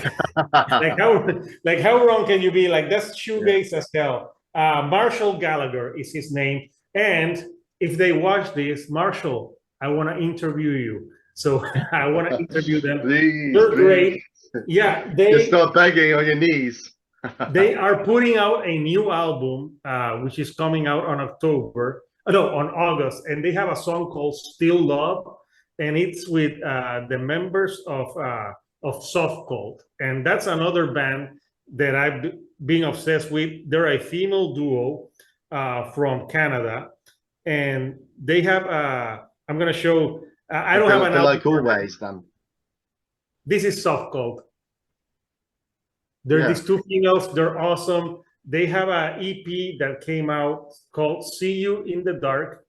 how wrong can you be? Like that's shoegaze as hell. Marshall Gallagher is his name, and if they watch this, Marshall, I want to interview you. So I want to interview them. Please, They're please. great. Yeah, Just start begging on your knees. they are putting out a new album, which is coming out on on August, and they have a song called "Still Love," and it's with the members of Soft Cold, and that's another band that I've been obsessed with. They're a female duo from Canada, and they have. I'm gonna show. I don't have an album. Like always, then. This is Soft Cold. They're these two females. They're awesome. They have an EP that came out called "See You in the Dark"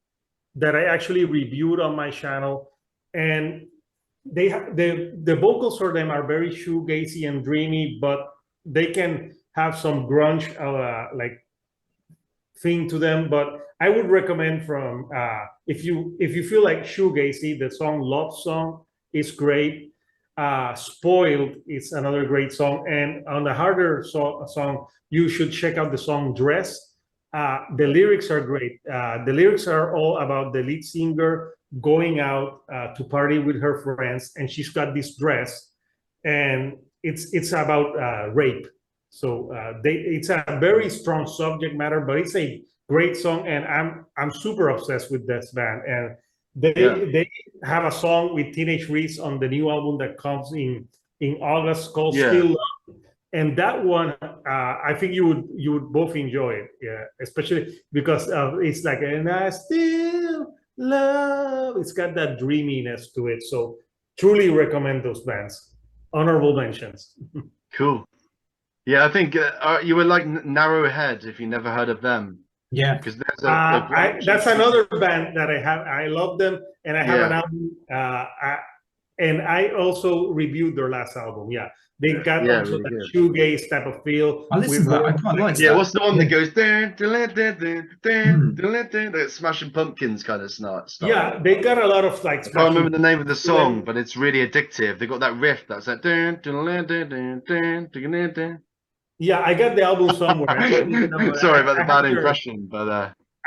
that I actually reviewed on my channel, and the vocals for them are very shoegazy and dreamy, but they can have some grunge like thing to them. But I would recommend from if you feel like shoegazy, the song "Love Song" is great. Spoiled is another great song, and on the harder song you should check out the song Dress. The lyrics are great. The lyrics are all about the lead singer going out to party with her friends, and she's got this dress, and it's about rape. So it's a very strong subject matter, but it's a great song, and I'm super obsessed with this band. And they have a song with Teenage Reese on the new album that comes in August called "Still Love," and that one I think you would both enjoy it, especially because it's like "And I Still Love." It's got that dreaminess to it, so truly recommend those bands. Honorable mentions. Cool. Yeah, I think you were like Narrowhead if you never heard of them. Yeah, because there's that's another band that I have. I love them, and I have an album. And I also reviewed their last album. Yeah, they got also really that shoegaze type of feel. I listen to that. I quite like that. Yeah, what's the one that goes that Smashing Pumpkins kind of style? Yeah, they got a lot of like. I can't remember the name of the song, but it's really addictive. They got that riff that's like. Yeah, I got the album somewhere. Sorry about the bad impression, but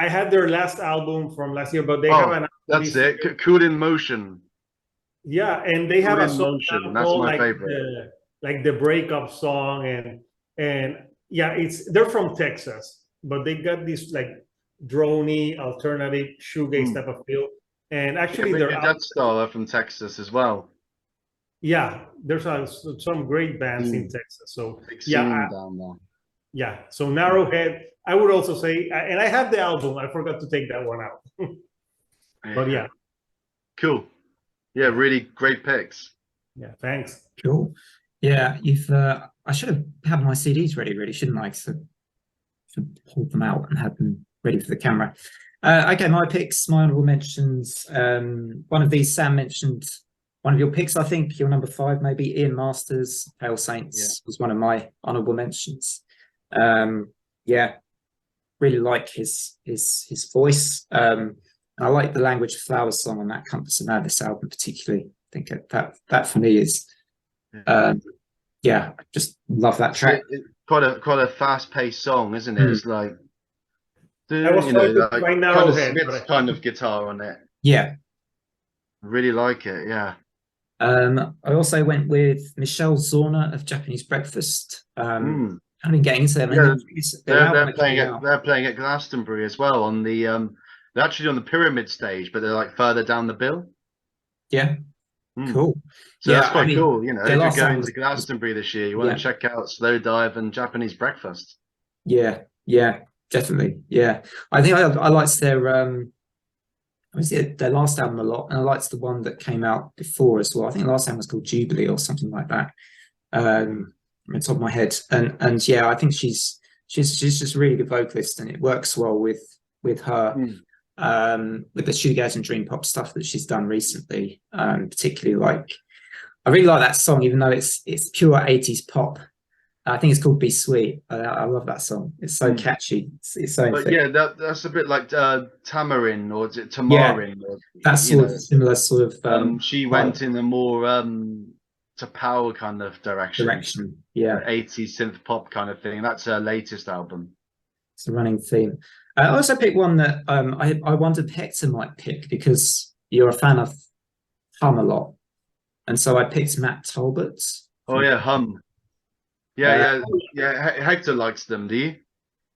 I had their last album from last year, but they have an. That's it. Cool in Motion. Yeah, and they have a song that's my favorite. Like the breakup song, and yeah, they're from Texas, but they got this like drony alternative shoegaze type of feel. And actually, they're that style are from Texas as well. Yeah, there's some great bands in Texas. So down there. Yeah. So Narrowhead, I would also say, and I have the album. I forgot to take that one out. But yeah. Cool. Yeah, really great picks. Yeah, thanks. Cool. Yeah, I should have had my CDs ready, really, shouldn't I? So should hold them out and have them ready for the camera. Okay, my picks, my honorable mentions. One of these, Sam mentioned. One of your picks, I think, your number 5, maybe Ian Masters, Pale Saints was one of my honourable mentions. Yeah, really like his voice. And I like the Language of Flowers song on that Compass of Madness album particularly. I think that for me is, yeah, I just love that track. It's quite a fast-paced song, isn't it? It's like, kind of guitar on it. Yeah. Really like it, yeah. I also went with Michelle Zorna of Japanese Breakfast. I've been getting into them. They're playing at Glastonbury as well on the they're actually on the Pyramid stage, but they're like further down the bill. Yeah. Cool. So that's quite cool. You know, if you're going to was Glastonbury this year, you want to check out Slow Dive and Japanese Breakfast. Yeah, definitely. Yeah. I think I liked their their last album a lot, and I liked the one that came out before as well. I think the last album was called Jubilee or something like that. On the top of my head, and yeah, I think she's just a really good vocalist, and it works well with her. With the shoegaze and dream pop stuff that she's done recently, particularly like I really like that song, even though it's pure 80s pop. I think it's called Be Sweet. I love that song. It's so catchy. It's so but yeah, that's a bit like Tamarin, or is it Yeah, Tamarin? that's sort of similar sort of. She went in a more to power kind of direction. Yeah, 80s synth pop kind of thing. That's her latest album. It's a running theme. I also picked one that I wondered Hector might pick, because you're a fan of Hum a lot, and so I picked Matt Talbot. Oh yeah, Hum. Yeah. Hector likes them. Do you?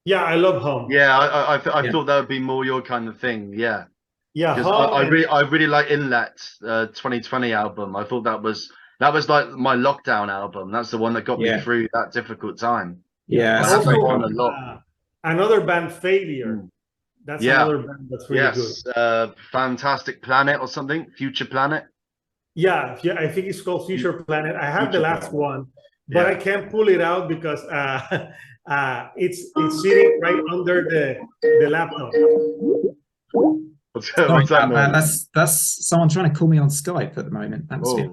Yeah, I love Hum. Yeah, I thought that would be more your kind of thing. Yeah. Yeah, I really like Inlet 2020 album. I thought that was like my lockdown album. That's the one that got me through that difficult time. Yeah, I also on a lot. Another band, Failure. That's another band that's really good. Fantastic Planet or something. Future Planet. Yeah, I think it's called Future Planet. I have the last one, but I can't pull it out because it's sitting right under the laptop. What's that noise? That's someone trying to call me on Skype at the moment. That must be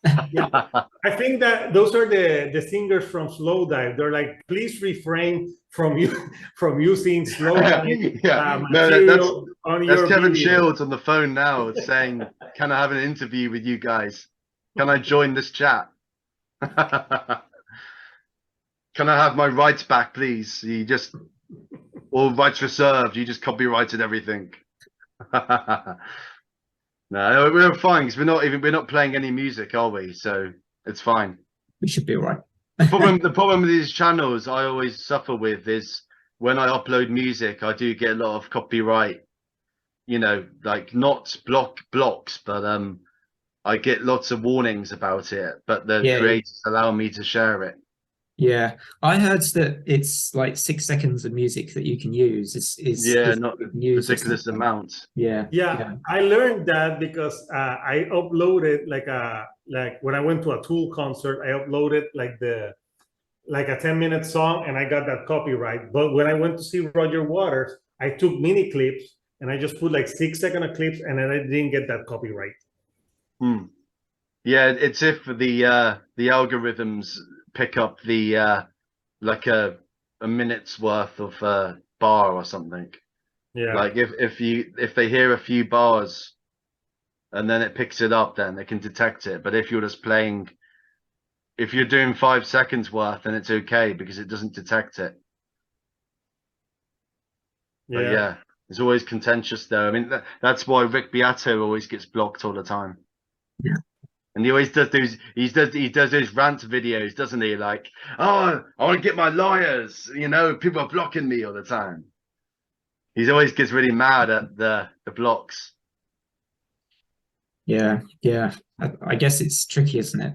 I think that those are the singers from Slow Dive. They're like, please refrain from using Slow Dive material on your Kevin video. Shields on the phone now saying, "Can I have an interview with you guys? Can I join this chat? Can I have my rights back, please? All rights reserved. You just copyrighted everything." No, we're fine because we're not playing any music, are we? So it's fine. We should be all right. The problem with these channels I always suffer with is when I upload music, I do get a lot of copyright, like not blocks, but I get lots of warnings about it, but the creators allow me to share it. Yeah, I heard that it's like 6 seconds of music that you can use. Is not ridiculous amounts. Yeah. I learned that because I uploaded like when I went to a Tool concert, I uploaded like a 10-minute song, and I got that copyright. But when I went to see Roger Waters, I took mini clips and I just put like 6 second of clips, and then I didn't get that copyright. Yeah, it's if the algorithms pick up the like a minute's worth of bar or something. Yeah, like if they hear a few bars and then it picks it up, then they can detect it. But if you're just playing, if you're doing 5 seconds worth, then it's okay because it doesn't detect it. But yeah, it's always contentious though. I mean, that's why Rick Beato always gets blocked all the time. Yeah. And he always does those. He does those rant videos, doesn't he? Like, oh, I want to get my lawyers. People are blocking me all the time. He always gets really mad at the blocks. Yeah. I guess it's tricky, isn't it?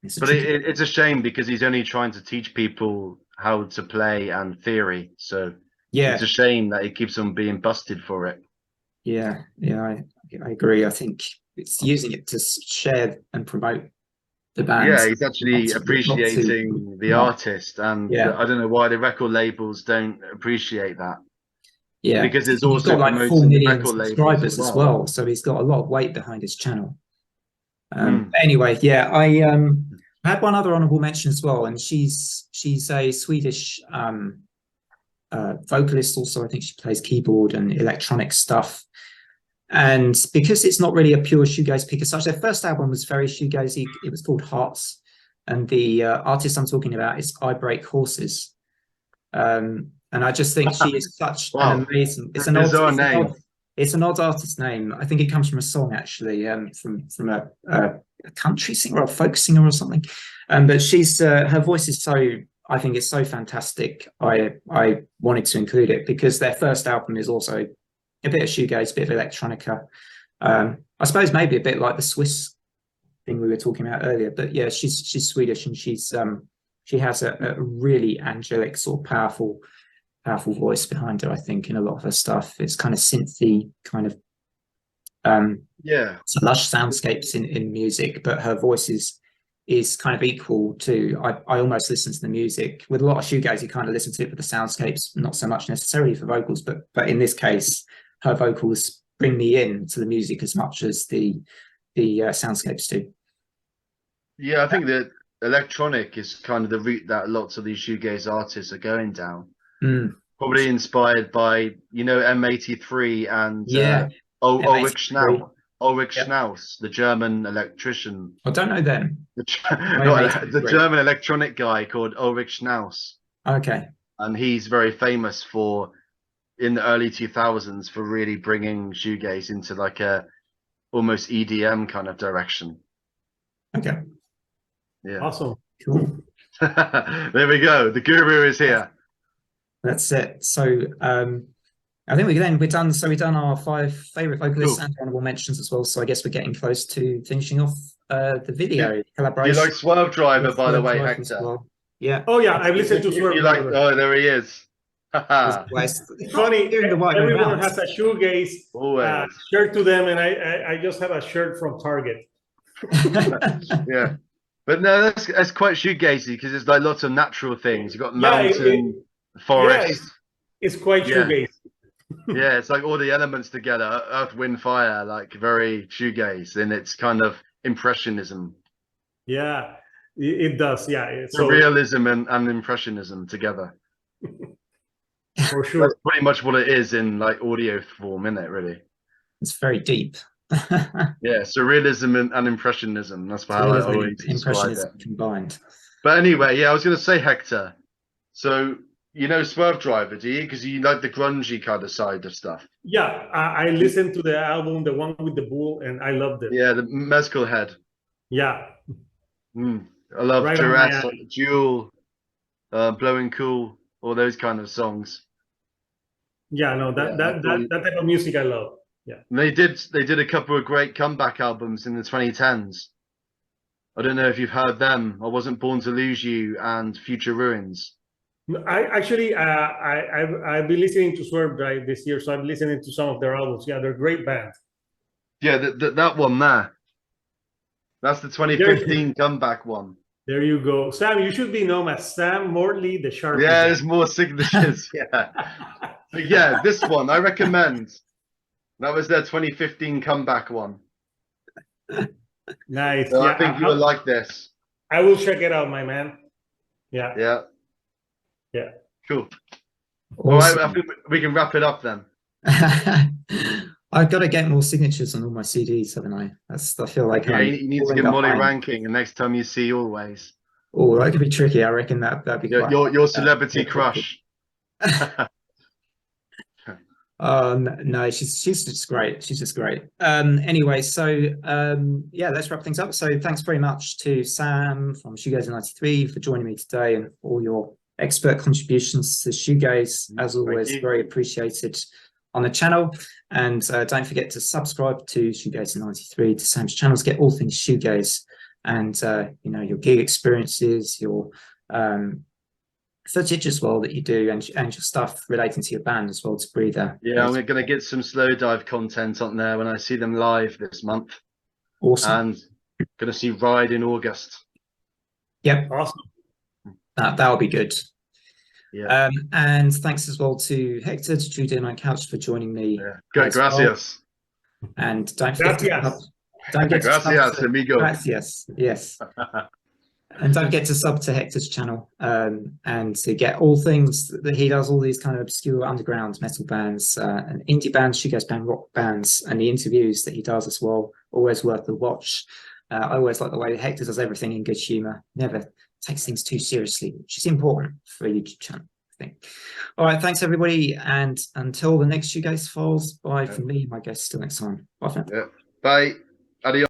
It's a shame because he's only trying to teach people how to play and theory. So it's a shame that he keeps on being busted for it. Yeah, I agree. I think it's using it to share and promote the band. Yeah, he's actually appreciating the artist, and I don't know why the record labels don't appreciate that. Yeah, because it's also got like 4 million subscribers as well, so he's got a lot of weight behind his channel. Anyway, I had one other honorable mention as well, and she's a Swedish vocalist. Also, I think she plays keyboard and electronic stuff. And because it's not really a pure shoegaze pick as such, their first album was very shoegazy. It was called Hearts, and the artist I'm talking about is I Break Horses. And I just think she is such an amazing. It's an odd name. It's an odd artist name. I think it comes from a song actually, from a country singer or a folk singer or something. But she's her voice is so. I think it's so fantastic. I wanted to include it because their first album is also a bit of shoegaze, a bit of electronica. I suppose maybe a bit like the Swiss thing we were talking about earlier. But yeah, she's Swedish, and she has a really angelic, sort of powerful powerful voice behind her, I think, in a lot of her stuff. It's kind of synthy, kind of so lush soundscapes in music, but her voice is kind of equal to, I almost listen to the music. With a lot of shoegaze, you kind of listen to it for the soundscapes, not so much necessarily for vocals, but in this case, her vocals bring me in to the music as much as the soundscapes do. Yeah, I think that electronic is kind of the route that lots of these shoegaze artists are going down. Probably inspired by, you know, M83 and Ulrich Schnau. Ulrich Schnaus, the German electrician. I don't know them. The German electronic guy called Ulrich Schnaus. Okay. And he's very famous for, in the early 2000s, for really bringing shoegaze into like a almost EDM kind of direction. Okay. Yeah. Awesome. Cool. There we go. The guru is here. That's it. So I think we're done. So we've done our 5 favorite vocalists and honorable mentions as well. So I guess we're getting close to finishing off the video collaboration. You like Swerve Driver, by the way, Hector? Well. Yeah. Oh yeah, I've listened to Swerve Driver. Oh, there he is. It's funny. Everyone has a shoegaze shirt to them, and I just have a shirt from Target. Yeah, but no, that's quite shoegazy because it's like lots of natural things. You've got mountain, forest. It's quite shoegaze. Yeah, it's like all the elements together, earth, wind, fire, like very shoegaze, and it's kind of impressionism. Yeah, it does. Yeah, so realism and impressionism together. For sure. That's pretty much what it is in like audio form, isn't it, really? It's very deep. Yeah, surrealism and impressionism. That's how I always describe it. Combined. But anyway, yeah, I was going to say, Hector, so you know Swerve Driver, do you? Because you like the grungy kind of side of stuff. Yeah, I listened to the album, the one with the bull, and I loved it. Yeah, the Mezcal Head. Yeah. I love Duress, Jewel, Blowing Cool, all those kind of songs. Yeah, no, that type of music I love. Yeah. And they did a couple of great comeback albums in the 2010s. I don't know if you've heard them. I Wasn't Born to Lose You and Future Ruins. I've been listening to Swerve Drive this year, so I'm listening to some of their albums. Yeah, they're a great band. Yeah, that one there. That's the 2015 comeback one. There you go. Sam, you should be known as Sam Mortley the Sharp. Yeah, there's more signatures. Yeah. But yeah, this one I recommend. That was their 2015 comeback one. Nice. So yeah, I think you will like this. I will check it out, my man. Yeah. Yeah. Yeah. Cool. Awesome. All right, I think we can wrap it up then. I've got to get more signatures on all my CDs, haven't I? I feel like you need to give Molly ranking, and next time you see Always. Oh, that could be tricky. I reckon that'd be your celebrity crush. No, she's just great. She's just great. Anyway, so yeah, let's wrap things up. So thanks very much to Sam from Shoegaze 93 for joining me today and all your expert contributions to Shoegaze. As always, very appreciated on the channel. And don't forget to subscribe to Shoegaze 93 to Sam's channels. Get all things Shoegaze and you know, your gig experiences, your footage as well that you do, and your stuff relating to your band as well, to Breather. Yeah, I'm going to get some Slow Dive content on there when I see them live this month. Awesome. And going to see Ride in August. Yep. Awesome. That'll be good. Yeah. And thanks as well to Hector, to Judy and Couch for joining me. Yeah. Gracias. Well. And don't forget Gracias, amigo. Gracias. Yes. And don't forget to sub to Hector's channel and to get all things that he does, all these kind of obscure underground metal bands, and indie bands, shoegaze band, rock bands, and the interviews that he does as well. Always worth the watch. I always like the way that Hector does everything in good humor, never takes things too seriously, which is important for a YouTube channel, I think. All right, thanks everybody, and until the next Shoegaze Files, bye from me, my guest. Till next time. Bye for now. Yeah. Bye.